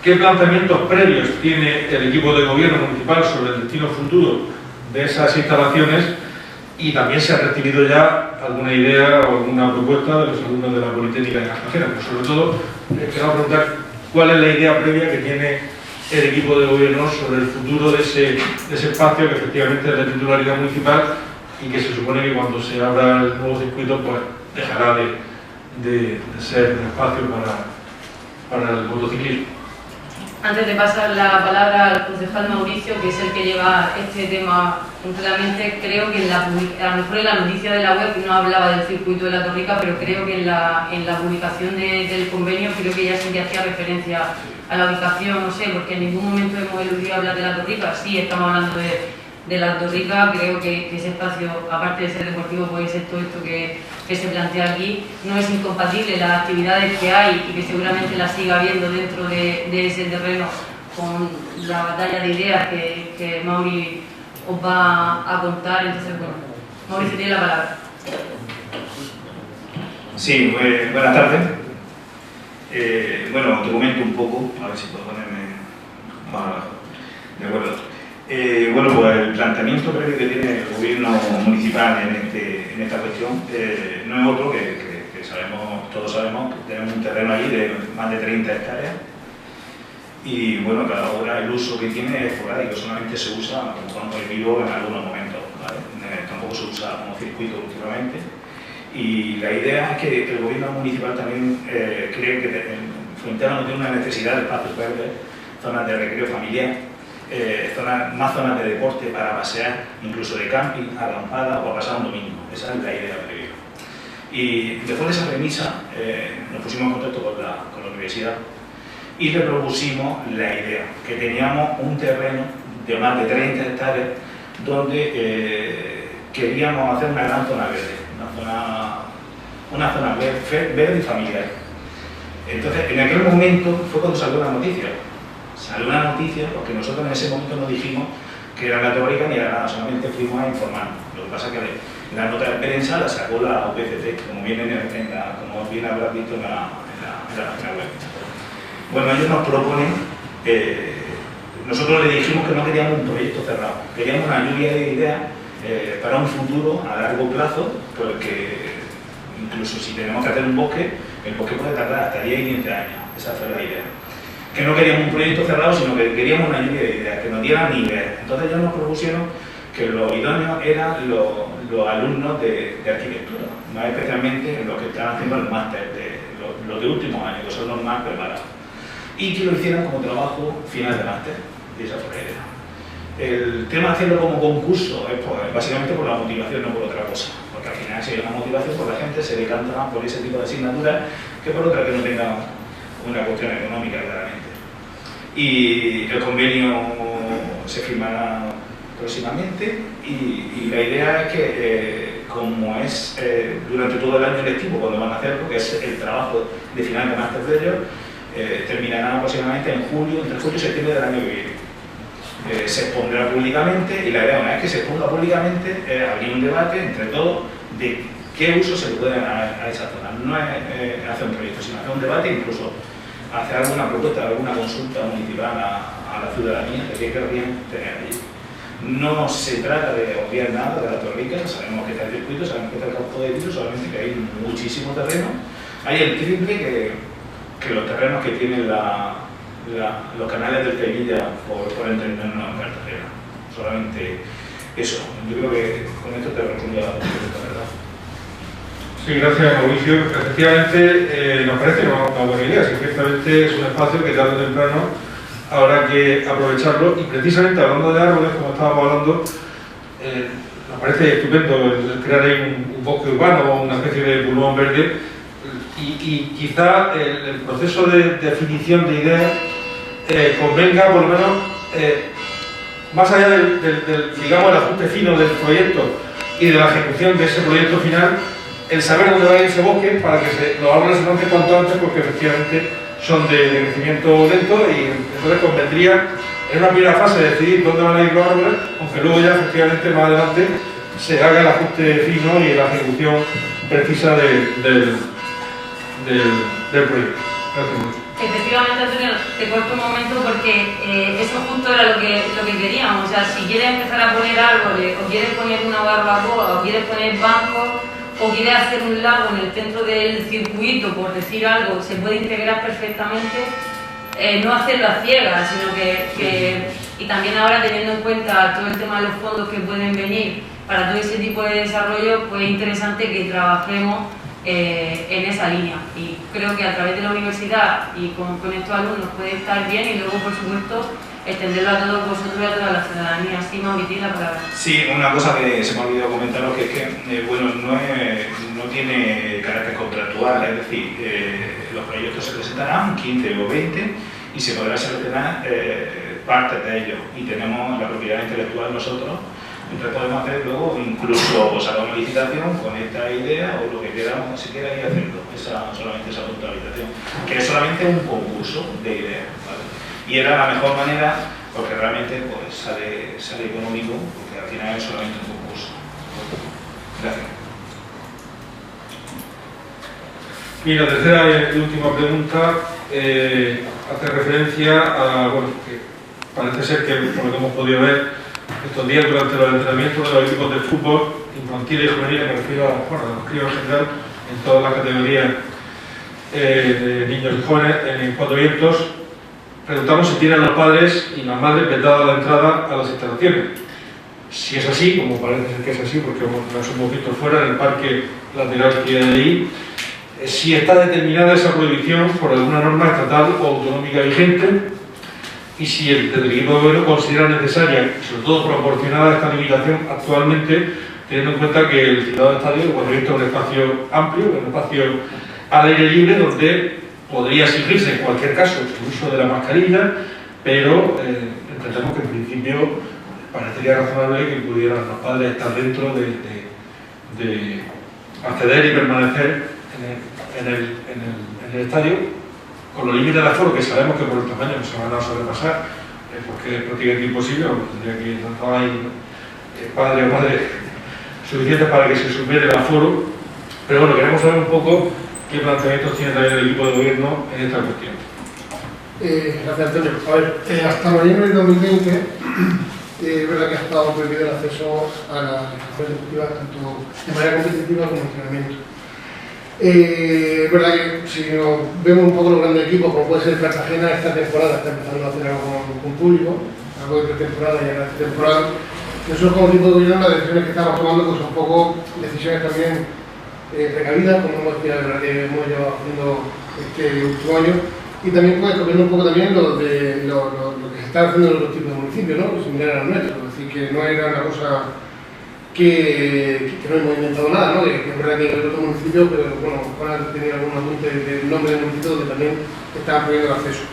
¿qué planteamientos previos tiene el equipo de gobierno municipal sobre el destino futuro de esas instalaciones? Y también se ha recibido ya alguna idea o alguna propuesta de los alumnos de la Politécnica de Cartagena. Pero sobre todo, queremos preguntar cuál es la idea previa que tiene el equipo de gobierno sobre el futuro de ese espacio que efectivamente es de titularidad municipal y que se supone que cuando se abra el nuevo circuito pues dejará de ser un espacio para el motociclismo. Antes de pasar la palabra al concejal Mauricio, que es el que lleva este tema completamente, creo que a lo mejor en la noticia de la web no hablaba del circuito de la Tórica, pero creo que en la publicación del convenio creo que ya sí que hacía referencia a la ubicación, no sé, porque en ningún momento hemos eludido hablar de la Tórica. Sí, estamos hablando de la Tórica. Creo que ese espacio, aparte de ser deportivo, puede ser todo esto que se plantea aquí. No es incompatible las actividades que hay y que seguramente las siga habiendo dentro de ese terreno con la batalla de ideas que Mauri os va a contar. Entonces, bueno, Mauricio tiene la palabra. Sí, buenas tardes. Bueno, te comento un poco, a ver si puedo ponerme más de acuerdo. Bueno, pues el planteamiento previo que tiene el gobierno municipal en esta cuestión no es otro que todos sabemos que tenemos un terreno allí de más de 30 hectáreas y bueno, cada obra el uso que tiene es esporádico, solamente se usa como campo de vivo en algunos momentos, ¿vale? Tampoco se usa como circuito últimamente. Y la idea es que el gobierno municipal también cree que Fuenterrabía tiene una necesidad de espacios verdes, zonas de recreo familiar, más zonas de deporte para pasear, incluso de camping, acampada o a pasar un domingo. Esa es la idea previa. Y después de esa premisa nos pusimos en contacto con la universidad y le propusimos la idea, que teníamos un terreno de más de 30 hectáreas donde queríamos hacer una gran zona verde. Una zona verde y familiar. Entonces, en aquel momento fue cuando salió la noticia. Salió una noticia porque nosotros en ese momento no dijimos que era la teórica ni era nada, solamente fuimos a informarnos. Lo que pasa es que La nota de prensa la sacó la OPCT, como bien habrás visto en la página web. Bueno, ellos nos proponen, nosotros le dijimos que no queríamos un proyecto cerrado, queríamos una lluvia de ideas para un futuro a largo plazo, porque incluso si tenemos que hacer un bosque, el bosque puede tardar hasta 10 y 15 años, esa fue la idea. Que no queríamos un proyecto cerrado, sino que queríamos una lluvia de ideas, que nos dieran nivel. Entonces ellos nos propusieron que los idóneos eran los alumnos de arquitectura, más especialmente los que están haciendo el máster, los de último año, que son los más preparados, y que lo hicieran como trabajo final de máster, y esa fue la idea. El tema de hacerlo como concurso es básicamente por la motivación, no por otra cosa, porque al final si hay una motivación, pues la gente se decanta más por ese tipo de asignaturas que por otra que no tenga una cuestión económica, claramente. Y el convenio se firmará próximamente y la idea es que como es durante todo el año lectivo cuando van a hacerlo, que es el trabajo de final de máster de ellos, terminará aproximadamente en julio, entre julio y septiembre del año que viene. Se expondrá públicamente y la idea, una vez que se exponga públicamente, es abrir un debate entre todos de qué uso se le puede dar a esa zona. No es hacer un proyecto, sino hacer un debate, incluso hacer alguna propuesta, alguna consulta municipal a la ciudadanía de qué querrían tener allí. No se trata de obviar nada de la Torrica, sabemos que está el circuito, sabemos que está el campo de tiro, solamente que hay muchísimo terreno. Hay el triple que los terrenos que tienen los canales del Sevilla por entendernos en Cartagena. Solamente eso. Yo creo que con esto te respondo a la pregunta, ¿verdad? Sí, gracias, Mauricio. Efectivamente, nos parece una buena idea. Si ciertamente es un espacio que tarde o temprano habrá que aprovecharlo. Y precisamente hablando de árboles, como estábamos hablando, nos parece estupendo el crear ahí un bosque urbano o una especie de pulmón verde. Y quizá el proceso de definición de ideas convenga, por lo menos, más allá digamos, el ajuste fino del proyecto y de la ejecución de ese proyecto final, el saber dónde va a ir ese bosque para que los árboles se lancen cuanto antes, porque efectivamente son de crecimiento lento y entonces convendría en una primera fase decidir dónde van a ir los árboles, aunque luego ya efectivamente más adelante se haga el ajuste fino y la ejecución precisa del proyecto. Gracias mucho. Efectivamente, Antonio, te corto un momento porque eso justo era lo que queríamos. O sea, si quieres empezar a poner árboles, o quieres poner una barbacoa, o quieres poner bancos, o quieres hacer un lago en el centro del circuito, por decir algo, se puede integrar perfectamente, no hacerlo a ciegas, sino que y también ahora teniendo en cuenta todo el tema de los fondos que pueden venir para todo ese tipo de desarrollo, pues es interesante que trabajemos en esa línea, y creo que a través de la universidad y con estos alumnos puede estar bien, y luego por supuesto extenderlo a todos vosotros y a toda la ciudadanía. Así, Mauricio, la palabra. Sí, una cosa que se me ha olvidado comentaros, que es que bueno, no tiene carácter contractual, es decir, los proyectos se presentarán 15 o 20 y se podrá seleccionar partes de ellos, y tenemos la propiedad intelectual nosotros. Entonces podemos hacer luego incluso sacar una licitación con esta idea o lo que queramos, si quiera ir haciendo, solamente esa puntualización, que es solamente un concurso de ideas, ¿vale? Y era la mejor manera, porque realmente pues, sale económico, porque al final es solamente un concurso. Gracias. Y la tercera y última pregunta hace referencia a, bueno, que parece ser que, por lo que hemos podido ver estos días durante los entrenamientos de los equipos de fútbol infantil y juvenil, me refiero a los críos en general, en todas las categorías de niños y jóvenes, en Cuatro Vientos, preguntamos si tienen los padres y las madres vetada la entrada a las instalaciones. Si es así, como parece ser que es así, porque nos hemos visto fuera en el parque lateral que hay ahí, si está determinada esa prohibición por alguna norma estatal o autonómica vigente, y si el equipo de gobierno considera necesaria y sobre todo proporcionada esta limitación actualmente, teniendo en cuenta que el citado estadio de Cuatro Vientos es un espacio amplio, un espacio al aire libre, donde podría exigirse en cualquier caso el uso de la mascarilla, pero entendemos que en principio parecería razonable que pudieran los padres estar dentro de acceder y permanecer en el estadio, con los límites de aforo, que sabemos que por el tamaño no se van a sobrepasar, porque es prácticamente imposible, porque tendría que ir ahí padre o madre suficientes para que se supere el aforo, pero bueno, queremos saber un poco qué planteamientos tiene también el equipo de gobierno en esta cuestión. Gracias, Antonio. A ver, hasta noviembre de 2020 es verdad que ha estado prohibido el acceso a las instalaciones deportivas tanto de manera competitiva como entrenamiento. Es verdad que si nos vemos un poco los grandes equipos, como puede ser Cartagena, esta temporada está empezando a hacer algo con público, algo de pretemporada y ahora de temporada. Nosotros como equipo de gobierno las decisiones que estamos tomando pues son un poco decisiones también precavidas, como hemos llevado haciendo este último año, y también pues copiando un poco también lo que se está haciendo en otros tipos de municipios, ¿no? Similar a los nuestros, es decir, que no era una cosa que no hemos inventado nada, ¿no? Que es verdad que hay otros municipios, pero bueno, van a tener algún apunte del nombre del municipio donde también estaban prohibiendo el acceso.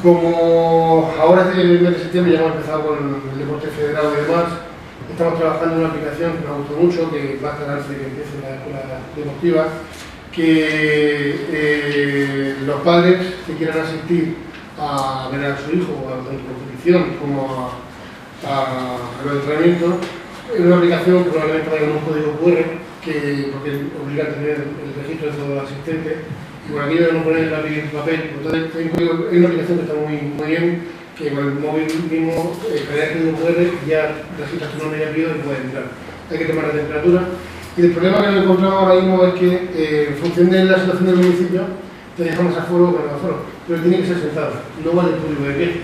Como ahora desde el mes de septiembre ya hemos empezado con el deporte federado y demás, estamos trabajando en una aplicación que nos gustó mucho, que va a estar antes de que empiece la escuela deportiva, que los padres que quieran asistir a ver a su hijo, tanto en competición como a los entrenamientos, es una aplicación que probablemente vaya con un código QR, porque obliga a tener el registro de todos los asistentes, y por aquí debemos poner el lápiz en papel. Entonces, hay una aplicación que está muy bien, que con el móvil mismo, cargas el código QR, ya registras tu nombre y apellido y puedes entrar. Hay que tomar la temperatura. Y el problema que nos encontramos ahora mismo es que, en función de la situación del municipio, te dejamos aforo o menos aforo, pero tiene que ser sentado, no vale el público de pie.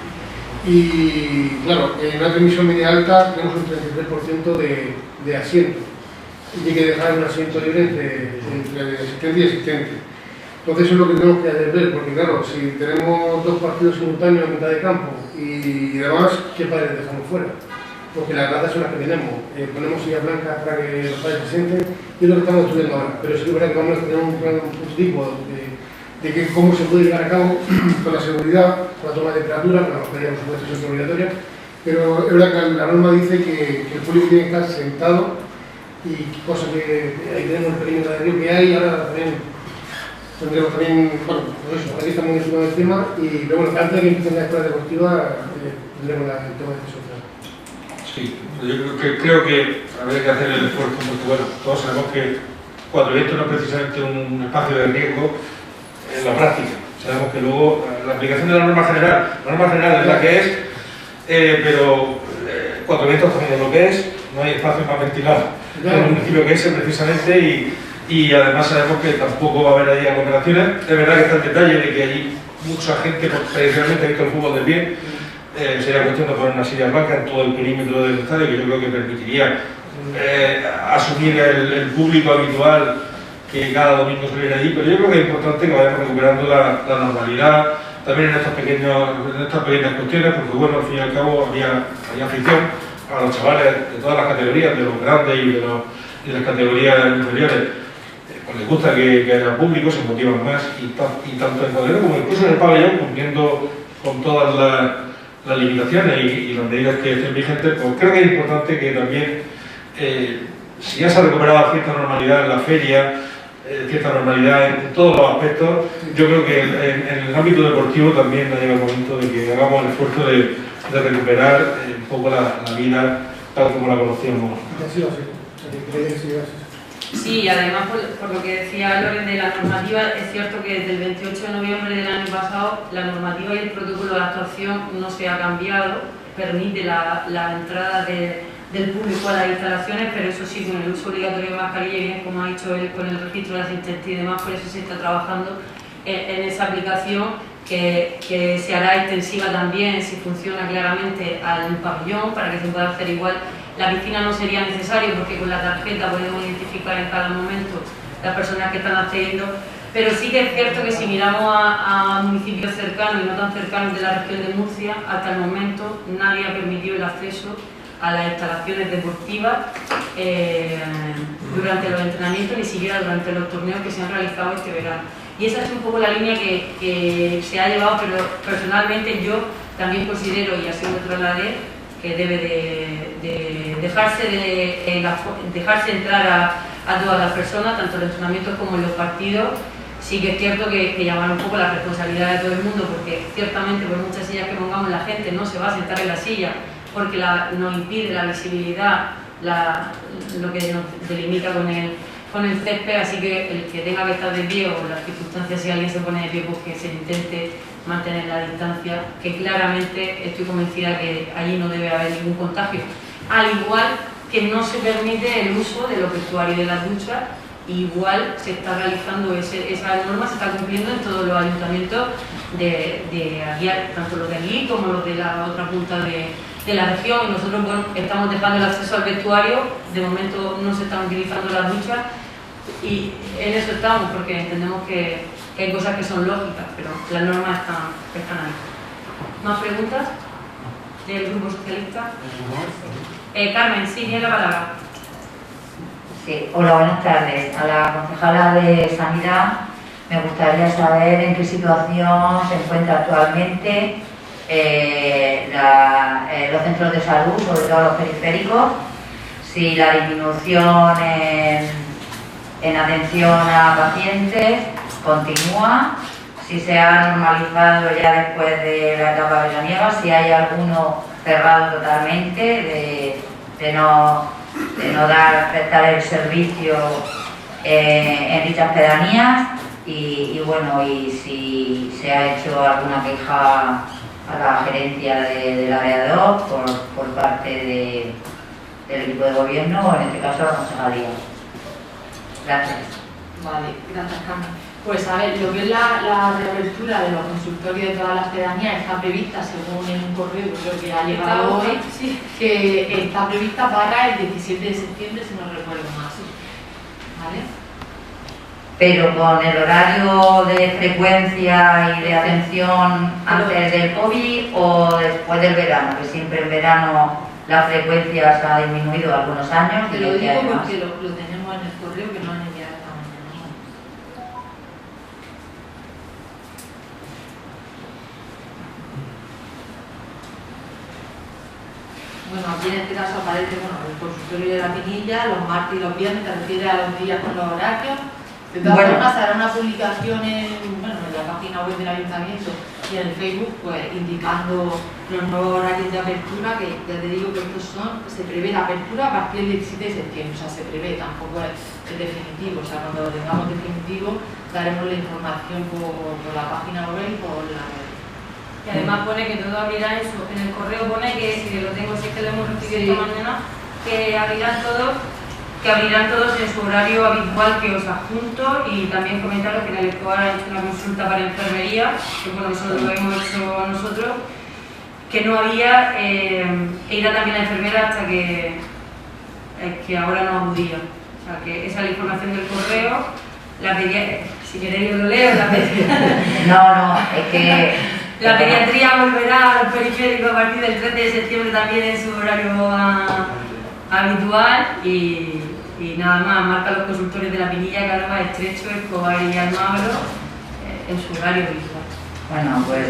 Y claro, en una transmisión media alta tenemos un 33% de asiento y hay que dejar un asiento libre entre asistente y asistente. Entonces eso es lo que tenemos que hacer ver, porque claro, si tenemos dos partidos simultáneos en mitad de campo y demás, ¿qué padres dejamos fuera? Porque las plazas son las que tenemos. Ponemos sillas blancas para que los padres se sienten y es lo que estamos estudiando ahora. Pero sí que es verdad que vamos a tener un prototipo de que cómo se puede llevar a cabo con la seguridad, con la toma de temperatura, con la mascarilla por supuesto es obligatoria, pero es verdad que la norma dice que el público tiene que estar sentado y cosa que ahí tenemos el perímetro de río que hay, ahora también tendremos también, bueno, pues eso, aquí estamos encima del tema y pero bueno, antes de que empiece la escuela deportiva tendremos el tema de social. Sí, yo creo que habría que hacer el esfuerzo porque bueno, todos sabemos que cuando esto no es precisamente un espacio de riesgo en la práctica. Sabemos que luego la aplicación de la norma general es la que es, pero cuando esto es lo que es, no hay espacio para ventilar en el municipio que ese precisamente y además sabemos que tampoco va a haber ahí aglomeraciones. Es verdad que está el detalle de que hay mucha gente, tradicionalmente ha visto el fútbol del bien. Sería cuestión de poner una silla blanca en todo el perímetro del estadio, que yo creo que permitiría asumir el público habitual que cada domingo se viene allí, pero yo creo que es importante que vayamos recuperando la normalidad también en estas pequeñas cuestiones, porque bueno, al fin y al cabo había afición a los chavales de todas las categorías, de los grandes y de las categorías inferiores. Pues les gusta que haya público, se motivan más y tanto en Calderón como incluso en el pabellón, cumpliendo con todas las limitaciones y las medidas que estén vigentes, pues creo que es importante que también, si ya se ha recuperado cierta normalidad en la feria, cierta normalidad en todos los aspectos, yo creo que en el ámbito deportivo también ha llegado el momento de que hagamos el esfuerzo de recuperar un poco la vida tal como la conocíamos. Sí, además por lo que decía Loren de la normativa, es cierto que desde el 28 de noviembre del año pasado la normativa y el protocolo de actuación no se ha cambiado, permite la entrada del público a las instalaciones, pero eso sí, con el uso obligatorio de mascarilla y bien, como ha dicho él, con el registro de asistentes y demás, por eso se está trabajando en esa aplicación que se hará extensiva también, si funciona claramente, al pabellón, para que se pueda hacer igual. La piscina no sería necesario porque con la tarjeta podemos identificar en cada momento las personas que están accediendo, pero sí que es cierto que si miramos a municipios cercanos y no tan cercanos de la región de Murcia, hasta el momento nadie ha permitido el acceso a las instalaciones deportivas durante los entrenamientos, ni siquiera durante los torneos que se han realizado este verano. Y esa es un poco la línea que se ha llevado, pero personalmente yo también considero, y así lo trasladé, que debe de dejarse entrar a todas las personas, tanto en los entrenamientos como en los partidos. Sí que es cierto que llamar un poco la responsabilidad de todo el mundo, porque ciertamente por muchas sillas que pongamos la gente no se va a sentar en la silla, porque nos impide la visibilidad lo que nos delimita con el césped, así que el que tenga que estar de pie o las circunstancias, si alguien se pone de pie, pues que se intente mantener la distancia, que claramente estoy convencida que allí no debe haber ningún contagio. Al igual que no se permite el uso de los vestuarios de las duchas, igual se está realizando esa norma, se está cumpliendo en todos los ayuntamientos de aquí, tanto los de allí como los de la otra punta de la región. Y nosotros, bueno, estamos dejando el acceso al vestuario, de momento no se están utilizando las duchas y en eso estamos, porque entendemos que hay cosas que son lógicas, pero las normas están ahí. ¿Más preguntas del Grupo Socialista? Carmen, sí, tiene la palabra. Sí, hola, buenas tardes. A la concejala de Sanidad me gustaría saber en qué situación se encuentra actualmente los centros de salud, sobre todo los periféricos, si la disminución en atención a pacientes continúa, si se ha normalizado ya después de la etapa veraniega, si hay alguno cerrado totalmente de no prestar el servicio en dichas pedanías y bueno, y si se ha hecho alguna queja a la gerencia del área 2 por parte del equipo de gobierno o en este caso la concejalía. Gracias. Vale, gracias, Carmen. Pues a ver, lo que es la reapertura de los consultorios de todas las pedanías está prevista, según en un correo creo que ha llegado hoy, sí, que está prevista para el 17 de septiembre, si no recuerdo más. ¿Vale? Pero con el horario de frecuencia y de atención antes del COVID o después del verano, que siempre en verano la frecuencia se ha disminuido algunos años. Te lo digo porque lo tenemos en el correo que no han enviado esta mañana. Bueno, aquí en este caso aparece el consultorio de la Pinilla, los martes y los viernes, te refieres a los días con los horarios. De todas formas, hará una publicación en la página web del Ayuntamiento y en el Facebook, pues indicando los nuevos horarios de apertura, que ya te digo que estos se prevé la apertura a partir del 17 de septiembre, o sea, se prevé, tampoco es definitivo, o sea, cuando lo tengamos definitivo daremos la información por la página web y por la web. Y además pone que todo abrirá en el correo, pone que lo tengo, si es que lo hemos recibido esta mañana, que abrirán todos en su horario habitual que os adjunto, y también comentaros que en el Escobar ha hecho una consulta para enfermería, que bueno, eso lo hemos hecho nosotros, que no había, e irá también la enfermera hasta que ahora no acudía. O sea, que esa es la información del correo, la si queréis lo leo, No, es que... La pediatría volverá a los periféricos a partir del 13 de septiembre también en su horario habitual y nada más, marca los consultorios de la Pinilla, Calva, Estrecho, Escobar y Almagro en su horario habitual. Bueno, pues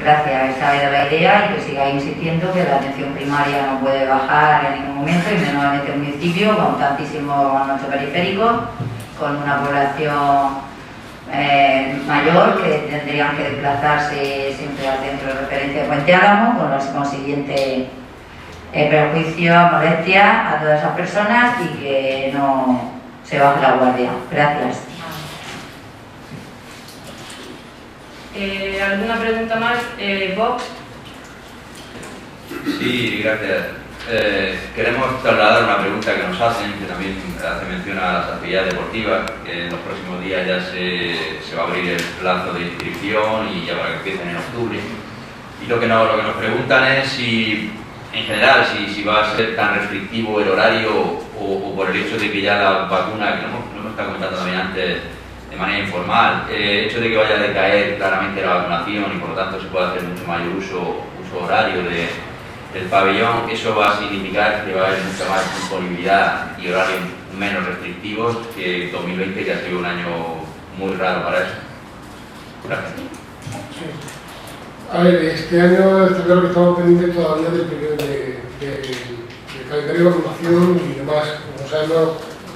gracias, esa era la idea, y que sigáis insistiendo que la atención primaria no puede bajar en ningún momento, y menos en este municipio con tantísimos nuestros periféricos, con una población mayor que tendrían que desplazarse siempre al centro de referencia de Puente Álamo, con los consiguientes perjuicios, molestias a todas esas personas, y que no se baje la guardia. Gracias. ¿Alguna pregunta más? Vox. Sí, gracias. Queremos trasladar una pregunta que nos hacen, que también hace mención a las actividades deportivas, que en los próximos días ya se va a abrir el plazo de inscripción y ya para que empiecen en octubre. Y lo que nos preguntan es si, en general, si va a ser tan restrictivo el horario o por el hecho de que ya la vacuna, que lo hemos estado comentando también antes de manera informal, el hecho de que vaya a decaer claramente la vacunación y por lo tanto se pueda hacer mucho mayor uso horario del pabellón, eso va a significar que va a haber mucha más disponibilidad y horarios menos restrictivos que 2020, que ha sido un año muy raro para eso. Gracias. Sí. A ver, este año está claro que estamos pendientes todavía del periodo del calendario de vacunación y demás. Como sabemos,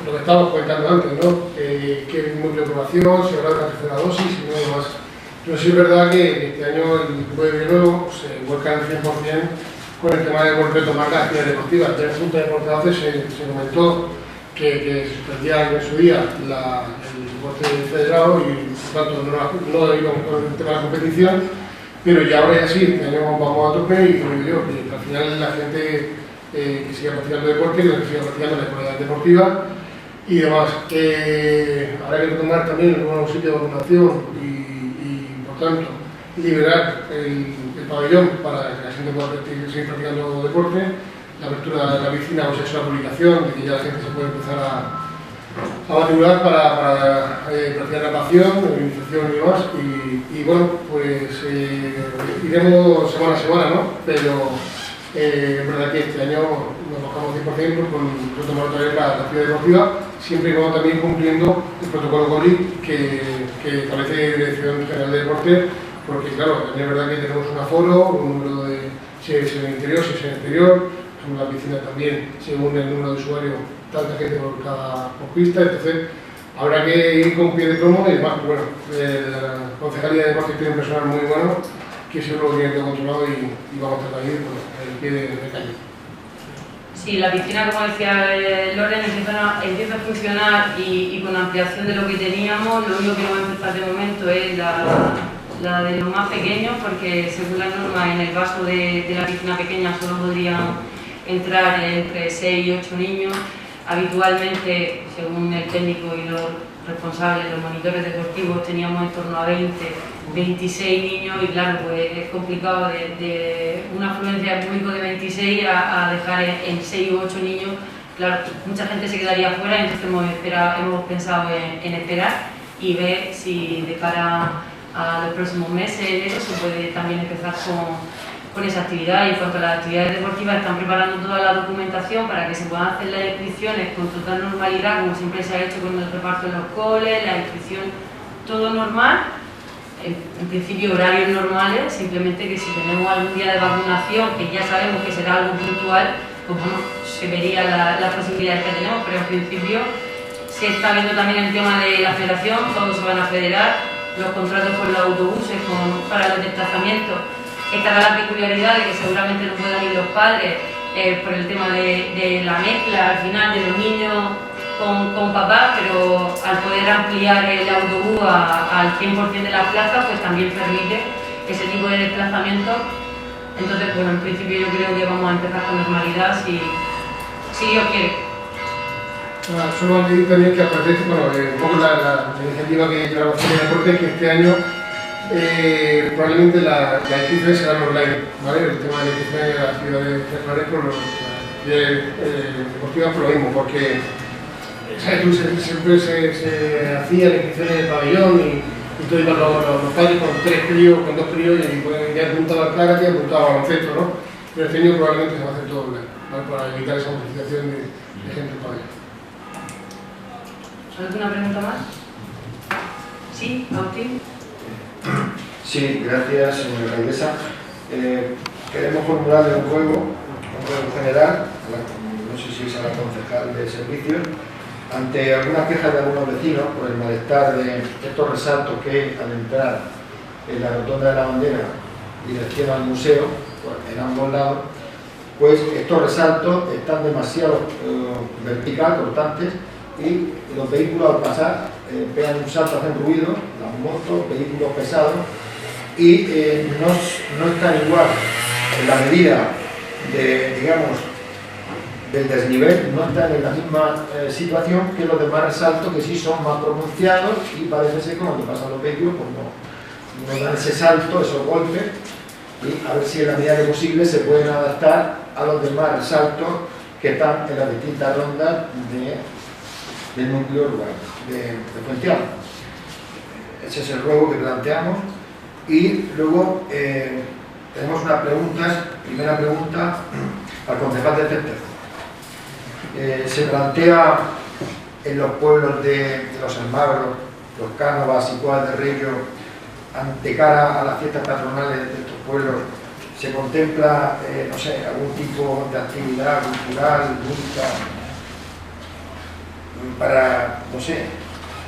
lo que estábamos comentando antes, ¿no? Qué número de vacunación, si habrá una tercera dosis y no demás. Pero sí es verdad que este año el equipo de gobierno se vuelca al 100% con el tema de retomar las actividades deportivas. Ya en la Junta de Portavoces se comentó que se suspendía en su día el deporte federado y por tanto no íbamos con el tema de la competición, pero ya ahora ya sí, este año vamos a tope y como digo yo, que al final la gente que siga practicando deporte, que siga practicando la escuela deportiva y demás. Habrá que retomar también el nuevo sitio de vacunación y por tanto liberar el pabellón para que la gente pueda seguir practicando deporte. La apertura de la piscina, pues es una publicación de que ya la gente se puede empezar a matricular para practicar natación, iniciación y demás. Y bueno, pues iremos semana a semana, ¿no? Pero es verdad que este año nos bajamos 100% con retomar otra vez la actividad deportiva, siempre y cuando también cumpliendo el protocolo COVID que establece la Dirección General de Deporte, porque claro, es verdad que tenemos un aforo, un número de si es en el interior, si es en el exterior. En la piscina también, según el número de usuarios, tanta gente por cada pista, entonces habrá que ir con pie de plomo y además, bueno, la Concejalía de Deportes tiene un personal muy bueno que seguro lo tiene todo controlado y vamos a estar ahí con el pie de calle. Sí, la piscina, como decía Loren, empieza a funcionar y con la ampliación de lo que teníamos, lo único que no va a empezar de momento es la de los más pequeños, porque según la norma en el vaso de la piscina pequeña solo podrían entrar entre 6 y 8 niños. Habitualmente, según el técnico y los responsables, los monitores deportivos, teníamos en torno a 20, 26 niños y claro, pues es complicado de una afluencia de público de 26 a dejar en 6 u 8 niños. Claro, mucha gente se quedaría fuera, entonces hemos pensado en esperar y ver si de cara a los próximos meses eso se puede también empezar con esa actividad. Y en cuanto a las actividades deportivas, están preparando toda la documentación para que se puedan hacer las inscripciones con total normalidad, como siempre se ha hecho con el reparto en los coles, la inscripción, todo normal, en principio horarios normales, simplemente que si tenemos algún día de vacunación, que ya sabemos que será algo puntual, pues bueno, se vería las posibilidades que tenemos, pero en principio se está viendo también el tema de la federación, todos se van a federar, los contratos con los autobuses para los desplazamientos. Estará la peculiaridad de que seguramente no puedan ir los padres por el tema de la mezcla al final de los niños con papás, pero al poder ampliar el autobús al 100% de las plazas, pues también permite ese tipo de desplazamiento. Entonces, bueno, en principio yo creo que vamos a empezar con normalidad si Dios quiere. Solo añadir también que aparece un poco la iniciativa que lleva la Concejalía de Deportes, que este año probablemente la inscripción será online, ¿vale? El tema de la inscripción de las actividades escolares por las actividades deportivas por lo mismo, porque siempre se hacía la inscripción en el pabellón y todo iban los padres con 3 críos, con 2 críos y ya apuntaba al karate y apuntaba al baloncesto, ¿no? Pero este año probablemente se va a hacer todo online, ¿vale? Para evitar esa multiplicación de gente en pabellón. ¿Alguna pregunta más? ¿Sí? ¿Agustín? Sí, gracias, señora alcaldesa. Queremos formularle un ruego general, no sé si es a la concejal de servicios, ante algunas quejas de algunos vecinos por el malestar de estos resaltos que al entrar en la rotonda de la bandera, dirección al museo, en ambos lados, pues estos resaltos están demasiado vertical, cortantes, y los vehículos al pasar pegan un salto, hacen ruido, las motos, vehículos pesados, y no están igual en la medida del desnivel, no están en la misma situación que los demás resaltos, que sí son más pronunciados y parece ser que cuando pasan los vehículos pues no dan ese salto, esos golpes, y a ver si en la medida de posible se pueden adaptar a los demás resaltos que están en las distintas rondas del núcleo urbano de Fuentealba. Ese es el ruego que planteamos. Y luego tenemos unas preguntas. Primera pregunta al concejal de Certejo. Se plantea en los pueblos de los Almagros, los Cánovas y Cuadras de Río, ante cara a las fiestas patronales de estos pueblos, se contempla, no sé, algún tipo de actividad cultural, lúdica, para, no sé,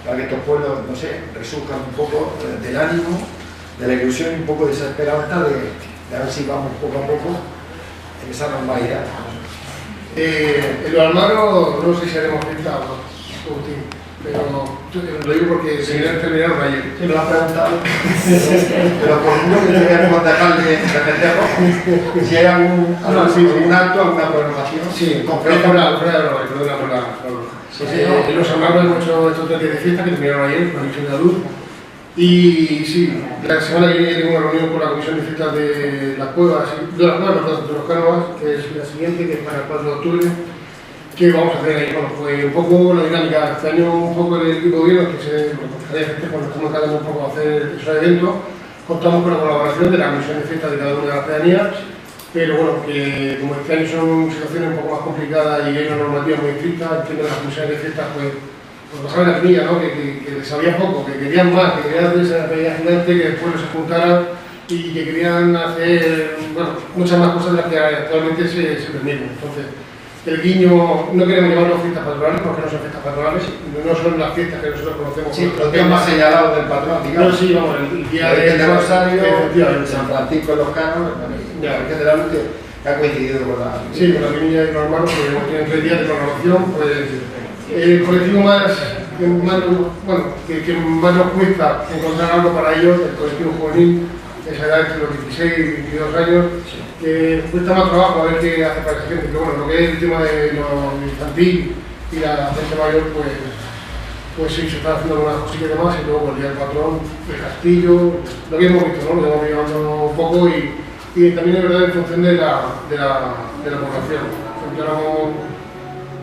para que estos pueblos, no sé, resurjan un poco del ánimo, de la ilusión y un poco de esa esperanza de a ver si vamos poco a poco esa normalidad. En lo Almagro no sé si haremos fiesta o no, Agustín, pero lo digo porque terminaron ayer. Sí, me lo han preguntado, pero por mucho que teníamos de dejar de pendejo, si hay algún acto, alguna programación. Sí, fuera de la broma. En los Almagros hemos hecho estos 3 días de fiesta que terminaron ayer con la Comisión de la Luz. Y sí, la semana que viene tengo una reunión con la Comisión de Fiestas de las Cuevas, de los Cánovas, que es la siguiente, que es para el 4 de octubre, que vamos a hacer ahí. Bueno, pues un poco la dinámica. Este año un poco el equipo de gobierno, que se cuando estamos cada un poco a hacer esos eventos, contamos con la colaboración de la Comisión de Fiestas de cada una de las pedanías, pero bueno, que como este año son situaciones un poco más complicadas y hay una normativa muy estricta, entiendo que las comisiones de fiestas pues pasaban la pinilla, ¿no? Que les sabía poco, que querían más, que querían hacer esa pelea gigante, que después no se juntaran y que querían hacer, bueno, muchas más cosas de las que actualmente se permiten. Entonces, el guiño, no queremos llamarlo fiestas patronales porque no son fiestas patronales, no son las fiestas que nosotros conocemos. Sí, los días más señalados del patrón, digamos. No, sí, vamos, el día de Rosario, de San Francisco en los Cánovas, que generalmente ha coincidido con la... Sí, con la pinilla y los hermanos, que tienen 3 días de programación, pues el colectivo que más nos cuesta encontrar algo para ellos, el colectivo juvenil, esa edad entre los 16 y 22 años, que cuesta más trabajo a ver qué hace para esa gente, pero bueno, lo que es el tema de lo infantil y la gente mayor, pues sí, se está haciendo unas cosillas de más y luego el día del patrón, el castillo, lo que hemos visto, ¿no? Lo hemos llevando un poco y también es verdad en función de la población.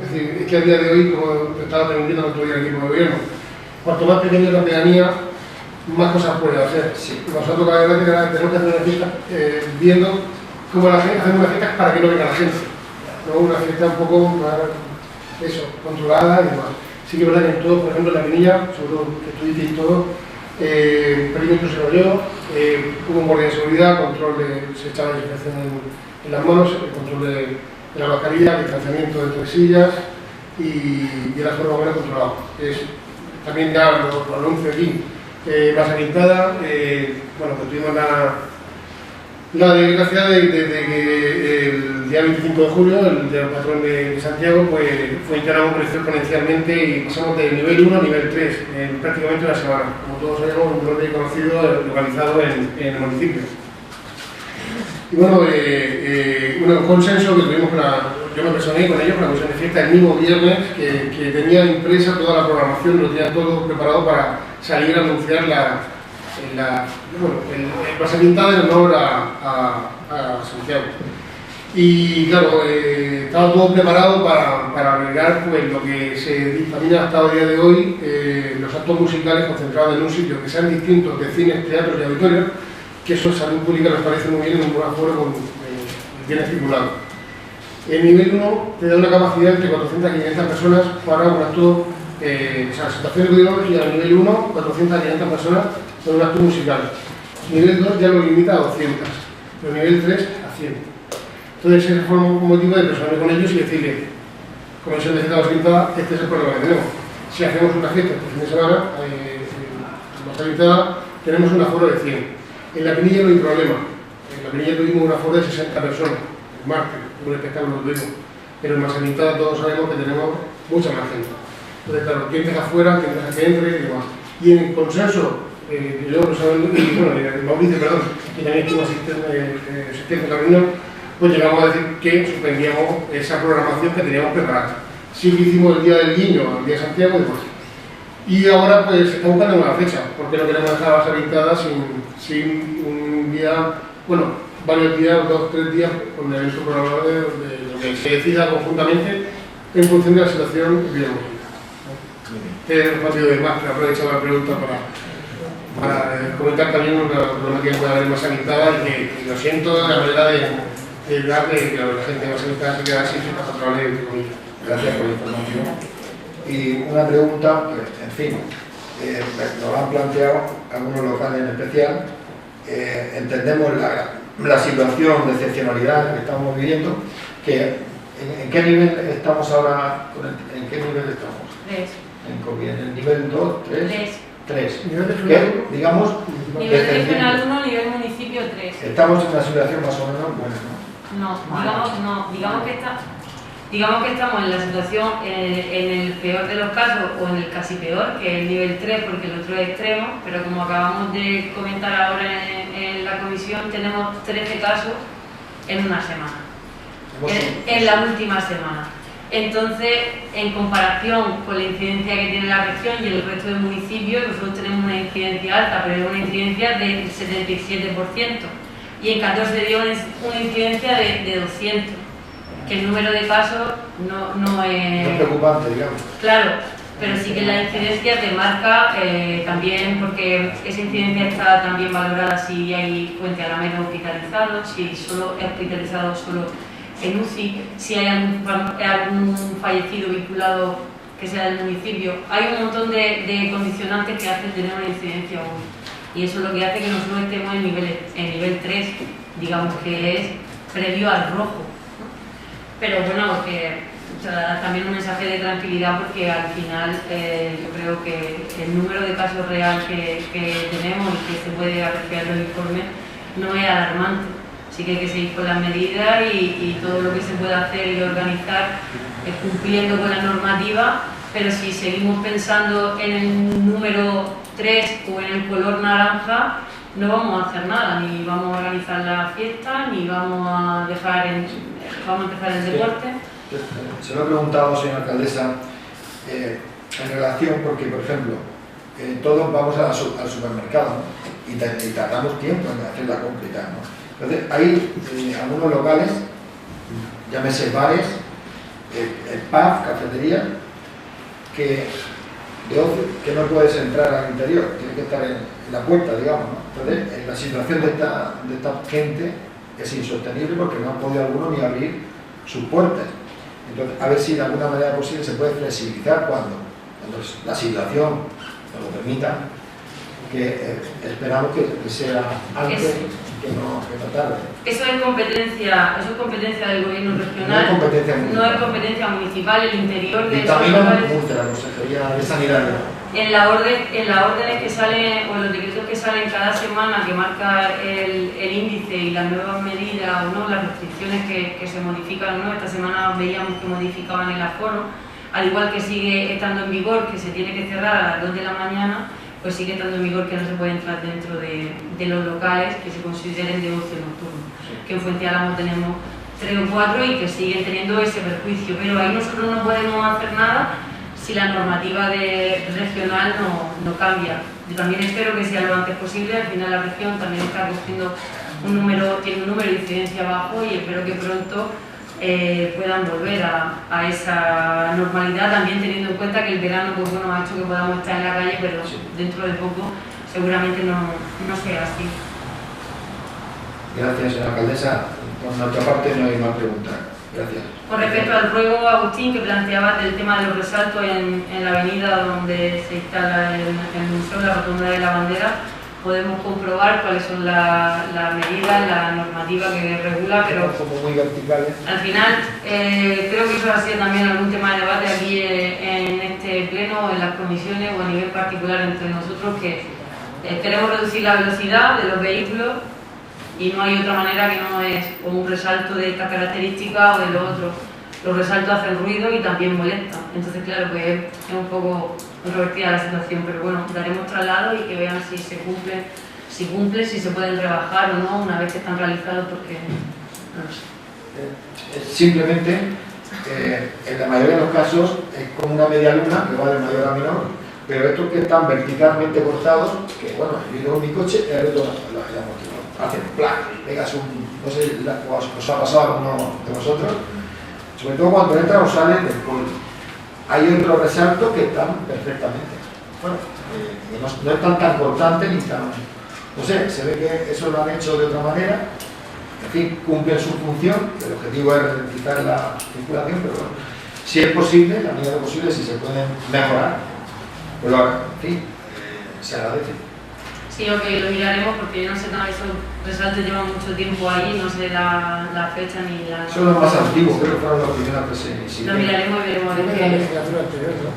Es decir, es que a día de hoy, como estaba permitiendo el otro día el equipo de gobierno, cuanto más pequeña es la pedanía, más cosas puede hacer. Sí. Nosotros cada vez tenemos que hacer una fiesta viendo cómo la gente hace una fiesta para que no venga la gente. ¿No? Una fiesta un poco más controlada y demás. Sí que es verdad que en todo, por ejemplo en la Pinilla, sobre todo que tú dices todo, el perímetro se rodeó, hubo un guardia de seguridad, se echaba la desinfección en las manos, el control de la mascarilla, el distanciamiento entre sillas y el aforo más controlado. También ya lo anuncio aquí. Base Pintada, bueno, pues tuvimos la desgracia de que el día 25 de julio, el del patrón de Santiago, pues fue integrado creció exponencialmente y pasamos de nivel 1 a nivel 3 en prácticamente una semana. Como todos sabemos, un brote conocido, localizado en el municipio. Y bueno, un consenso que tuvimos yo me personé con ellos, con la comisión de fiesta, el mismo viernes, que tenía impresa toda la programación, lo tenía todo preparado para salir a anunciar la Base Pintada en honor a Santiago. Y claro, estaba todo preparado para albergar pues, lo que se dictamina hasta el día de hoy, los actos musicales concentrados en un sitio que sean distintos de cines, teatros y auditorios, que eso en salud pública nos parece muy bien en un aforo bien estipulado. El nivel 1 te da una capacidad entre 400 y 500 personas para un acto, situación epidemiológica al nivel 1, 400 a 500 personas para un acto musical. Nivel 2 ya lo limita a 200, pero nivel 3 a 100. Entonces ese fue un motivo de personarme con ellos y decirle, Comisión de Fiesta Pintada, este es el problema que tenemos. Si hacemos una fiesta este fin de semana, en Base Pintada, tenemos un aforo de 100. En la Pinilla no hay problema. En la Pinilla tuvimos un aforo de 60 personas, el martes, un espectáculo tuvimos. Pero en Base Pintada todos sabemos que tenemos mucha más gente. Entonces, claro, quién deja fuera, quién deja que entre y demás. Y en el consenso, Mauricio, perdón, que también estuvo asistente a la reunión, pues llegamos a decir que suspendíamos esa programación que teníamos preparada. Sí que hicimos el día del Guiño, el día de Santiago y demás. Y ahora pues se está buscando una fecha, porque no queremos dejar la Base Pintada sin un día, bueno, varios días, 2 o 3 días, con el evento programado de lo que se decida conjuntamente en función de la situación epidemiológica. Es un partido de más, que aprovecho la pregunta para comentar también una problemática que puede haber más Pintada y que lo siento, la manera de darle que la gente más Pintada se queda sin fiestas patronales, entre comillas. Gracias por la información. Y una pregunta, pues, en fin, nos han planteado algunos locales en especial, entendemos la situación de excepcionalidad que estamos viviendo, que ¿en qué nivel estamos ahora? ¿En qué nivel estamos? 3. En COVID, en el nivel 2, 3. 3. Digamos, nivel regional 1, nivel municipio 3. Estamos en una situación más o menos buena, ¿no? Digamos que estamos en la situación, en el peor de los casos o en el casi peor, que es el nivel 3, porque el otro es extremo, pero como acabamos de comentar ahora en la comisión, tenemos 13 casos en una semana, en la última semana. Entonces, en comparación con la incidencia que tiene la región y el resto de municipios, nosotros tenemos una incidencia alta, pero es una incidencia del 77%, y en 14 días una incidencia de 200, que el número de casos no es preocupante, digamos. Claro, pero sí que la incidencia te marca también, porque esa incidencia está también valorada si hay Puente Alameda hospitalizado, si solo es hospitalizado solo en UCI, si hay algún fallecido vinculado que sea del municipio. Hay un montón de condicionantes que hacen tener una incidencia 1, y eso es lo que hace que nosotros estemos en nivel 3, digamos que es previo al rojo. Pero bueno, también un mensaje de tranquilidad, porque al final yo creo que el número de casos real que tenemos y que se puede apreciar en los informes no es alarmante. Sí que hay que seguir con las medidas y todo lo que se pueda hacer y organizar cumpliendo con la normativa, pero si seguimos pensando en el número 3 o en el color naranja, no vamos a hacer nada, ni vamos a organizar la fiesta, ni vamos a empezar el deporte. Se lo he preguntado, señora alcaldesa, en relación, porque por ejemplo, todos vamos al supermercado, ¿no? y tardamos tiempo en hacer la compra y tal, ¿no? Entonces, hay algunos locales, llámese bares, pub, cafetería, que no puedes entrar al interior, tienes que estar en la puerta, digamos, ¿no? Entonces, la situación de esta gente es insostenible, porque no ha podido alguno ni abrir sus puertas. Entonces, a ver si de alguna manera posible se puede flexibilizar cuando la situación nos lo permita, que esperamos que sea antes que no tarde. Eso es competencia del gobierno regional, no es competencia municipal. El interior de esos lugares, la Consejería de Sanidad. en las órdenes que salen, o en los decretos que salen cada semana, que marca el índice y las nuevas medidas o no, las restricciones que se modifican, ¿no? Esta semana veíamos que modificaban el aforo, al igual que sigue estando en vigor que se tiene que cerrar a las 2 de la mañana, pues sigue estando en vigor que no se puede entrar dentro de los locales que se consideren de ocio nocturno, que en Fuente Álamo tenemos 3 o 4 y que siguen teniendo ese perjuicio, pero ahí nosotros no podemos hacer nada si la normativa regional no cambia. Yo también espero que sea lo antes posible. Al final la región también está cogiendo tiene un número de incidencia bajo, y espero que pronto puedan volver a esa normalidad, también teniendo en cuenta que el verano pues bueno, ha hecho que podamos estar en la calle, pero dentro de poco seguramente no sea así. Gracias, señora alcaldesa. Por nuestra parte no hay más preguntas. Gracias. Con respecto al ruego, Agustín, que planteaba del tema de los resaltos en la avenida donde se instala el museo, la rotonda de la bandera, podemos comprobar cuáles son las medidas, la normativa que regula, pero como muy verticales. Al final creo que eso ha sido también algún tema de debate aquí en este pleno, en las comisiones o a nivel particular entre nosotros, que queremos reducir la velocidad de los vehículos y no hay otra manera que no es o un resalto de esta característica o de lo otro. Los resaltos hacen ruido y también molestan, entonces claro que es un poco controvertida la situación, pero bueno, daremos traslado y que vean si se cumple, si se pueden rebajar o no una vez que están realizados, porque no lo sé. Simplemente, en la mayoría de los casos es como una media luna que va de mayor a menor, pero estos que están verticalmente cortados, que bueno, yo tengo mi coche, el otro hacen plan, pegas no sé, os ha pasado a alguno de vosotros, sobre todo cuando entran o salen del pueblo. Hay otros resaltos que están perfectamente. Bueno, no están tan cortantes ni tan... No sé, se ve que eso lo han hecho de otra manera. En fin, cumplen su función. El objetivo es ralentizar la circulación, pero bueno, si es posible, la medida de lo posible, si se pueden mejorar, pues lo hagan. En fin, se agradece. Sí, ok, lo miraremos porque yo no sé nada, esos resaltos llevan mucho tiempo ahí, no sé la fecha ni la... Son los más antiguos, creo que fueron los primeros que se... Lo miraremos y veremos de la qué... legislatura anterior, ¿no?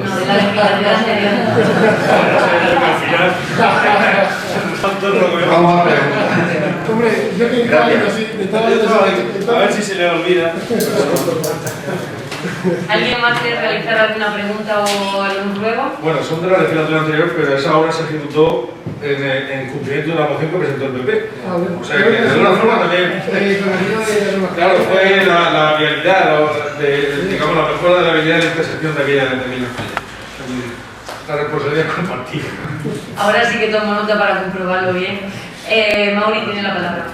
No, de la legislatura anterior. Vamos a preguntar. Hombre, yo que estaba viendo así, A ver si se le olvida. ¿Alguien más quiere realizar alguna pregunta o algún ruego? Bueno, son de la legislatura anterior, pero esa obra se ejecutó en cumplimiento de una moción que presentó el PP. O sea, que de alguna forma también... Claro, fue la vialidad, digamos, la mejora de la vialidad de la intersección de aquella la responsabilidad compartida. Ahora sí que tomo nota para comprobarlo bien. Mauri tiene la palabra.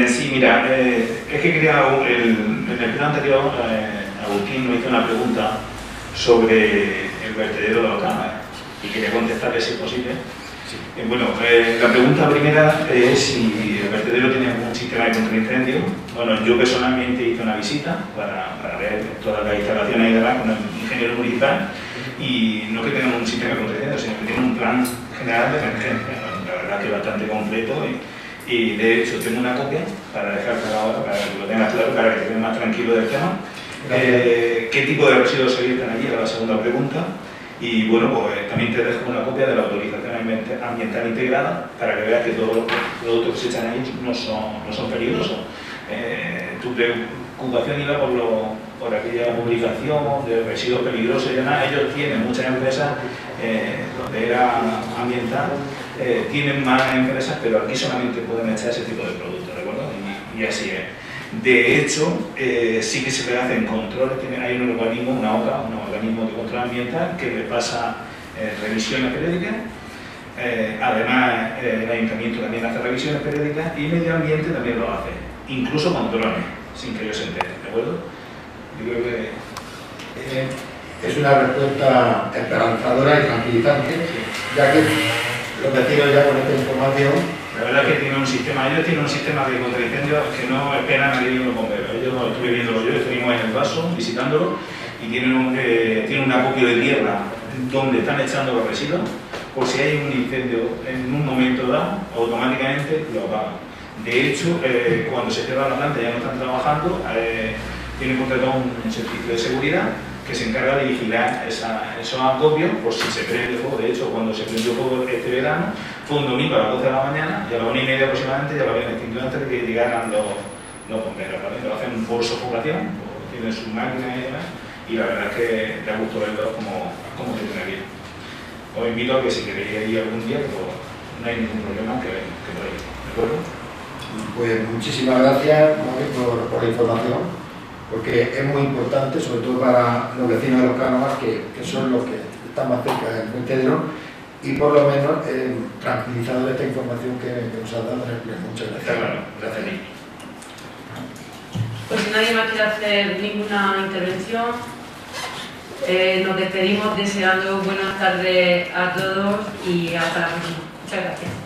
Sí, mira, es que quería, en el pleno anterior, Agustín me hizo una pregunta sobre el vertedero de los Camas y quería contestarle si es posible. Bueno, la pregunta primera es si el vertedero tiene algún sistema de contraincendio. Bueno, yo personalmente hice una visita para ver todas las instalaciones y demás con el ingeniero municipal y no que tengan un sistema de contraincendio, sino que tienen un plan general de emergencia. La verdad que es bastante completo y de hecho tengo una copia para dejarte ahora, para que lo tengas claro, para que te quedes más tranquilo del tema. ¿Qué tipo de residuos se vierten allí? Era la segunda pregunta. Y bueno, pues también te dejo una copia de la autorización ambiental integrada para que veas que todos los productos que se echan ahí no son peligrosos. Tu preocupación iba por aquella publicación de residuos peligrosos y demás. Ellos tienen muchas empresas donde era ambiental, tienen más empresas, pero aquí solamente pueden echar ese tipo de productos, ¿de acuerdo? Y así es. De hecho, sí que se le hacen controles, hay un organismo de control ambiental que le pasa revisiones periódicas, además el ayuntamiento también hace revisiones periódicas y medio ambiente también lo hace, incluso controles, sin que ellos se enteren, ¿de acuerdo? Yo creo que... Es una respuesta esperanzadora y tranquilizante, ya que los vecinos ya con esta información... La verdad es que ellos tienen un sistema de contraincendios que no esperan a que lleguen los bomberos. Ellos estuve viéndolo yo, estuvimos en el vaso visitándolo y tienen un acopio de tierra donde están echando los residuos. Por si hay un incendio en un momento dado, automáticamente lo apagan. De hecho, cuando se cierra la planta ya no están trabajando, tienen contratado un servicio de seguridad que se encarga de vigilar esos acopios por si se prende fuego. De hecho, cuando se prendió fuego este verano, fue un domingo a las 12 de la mañana y a las 1:30 aproximadamente ya lo habían extinguido antes de que llegaran los bomberos. ¿Vale? Lo hacen por sofocación, tienen sus máquinas y demás, y la verdad es que da gusto verlos como tienen aquí. Os invito a que si queréis ir algún día, pues no hay ningún problema que podáis. ¿De acuerdo? Pues muchísimas gracias, Mauri, por la información, porque es muy importante, sobre todo para los vecinos de los Cánovas, que son los que están más cerca del vertedero, y por lo menos tranquilizado de esta información que nos has dado en el pleno. Muchas gracias. Está claro, gracias a ti. Pues si nadie más quiere hacer ninguna intervención, nos despedimos deseando buenas tardes a todos y hasta la próxima. Muchas gracias.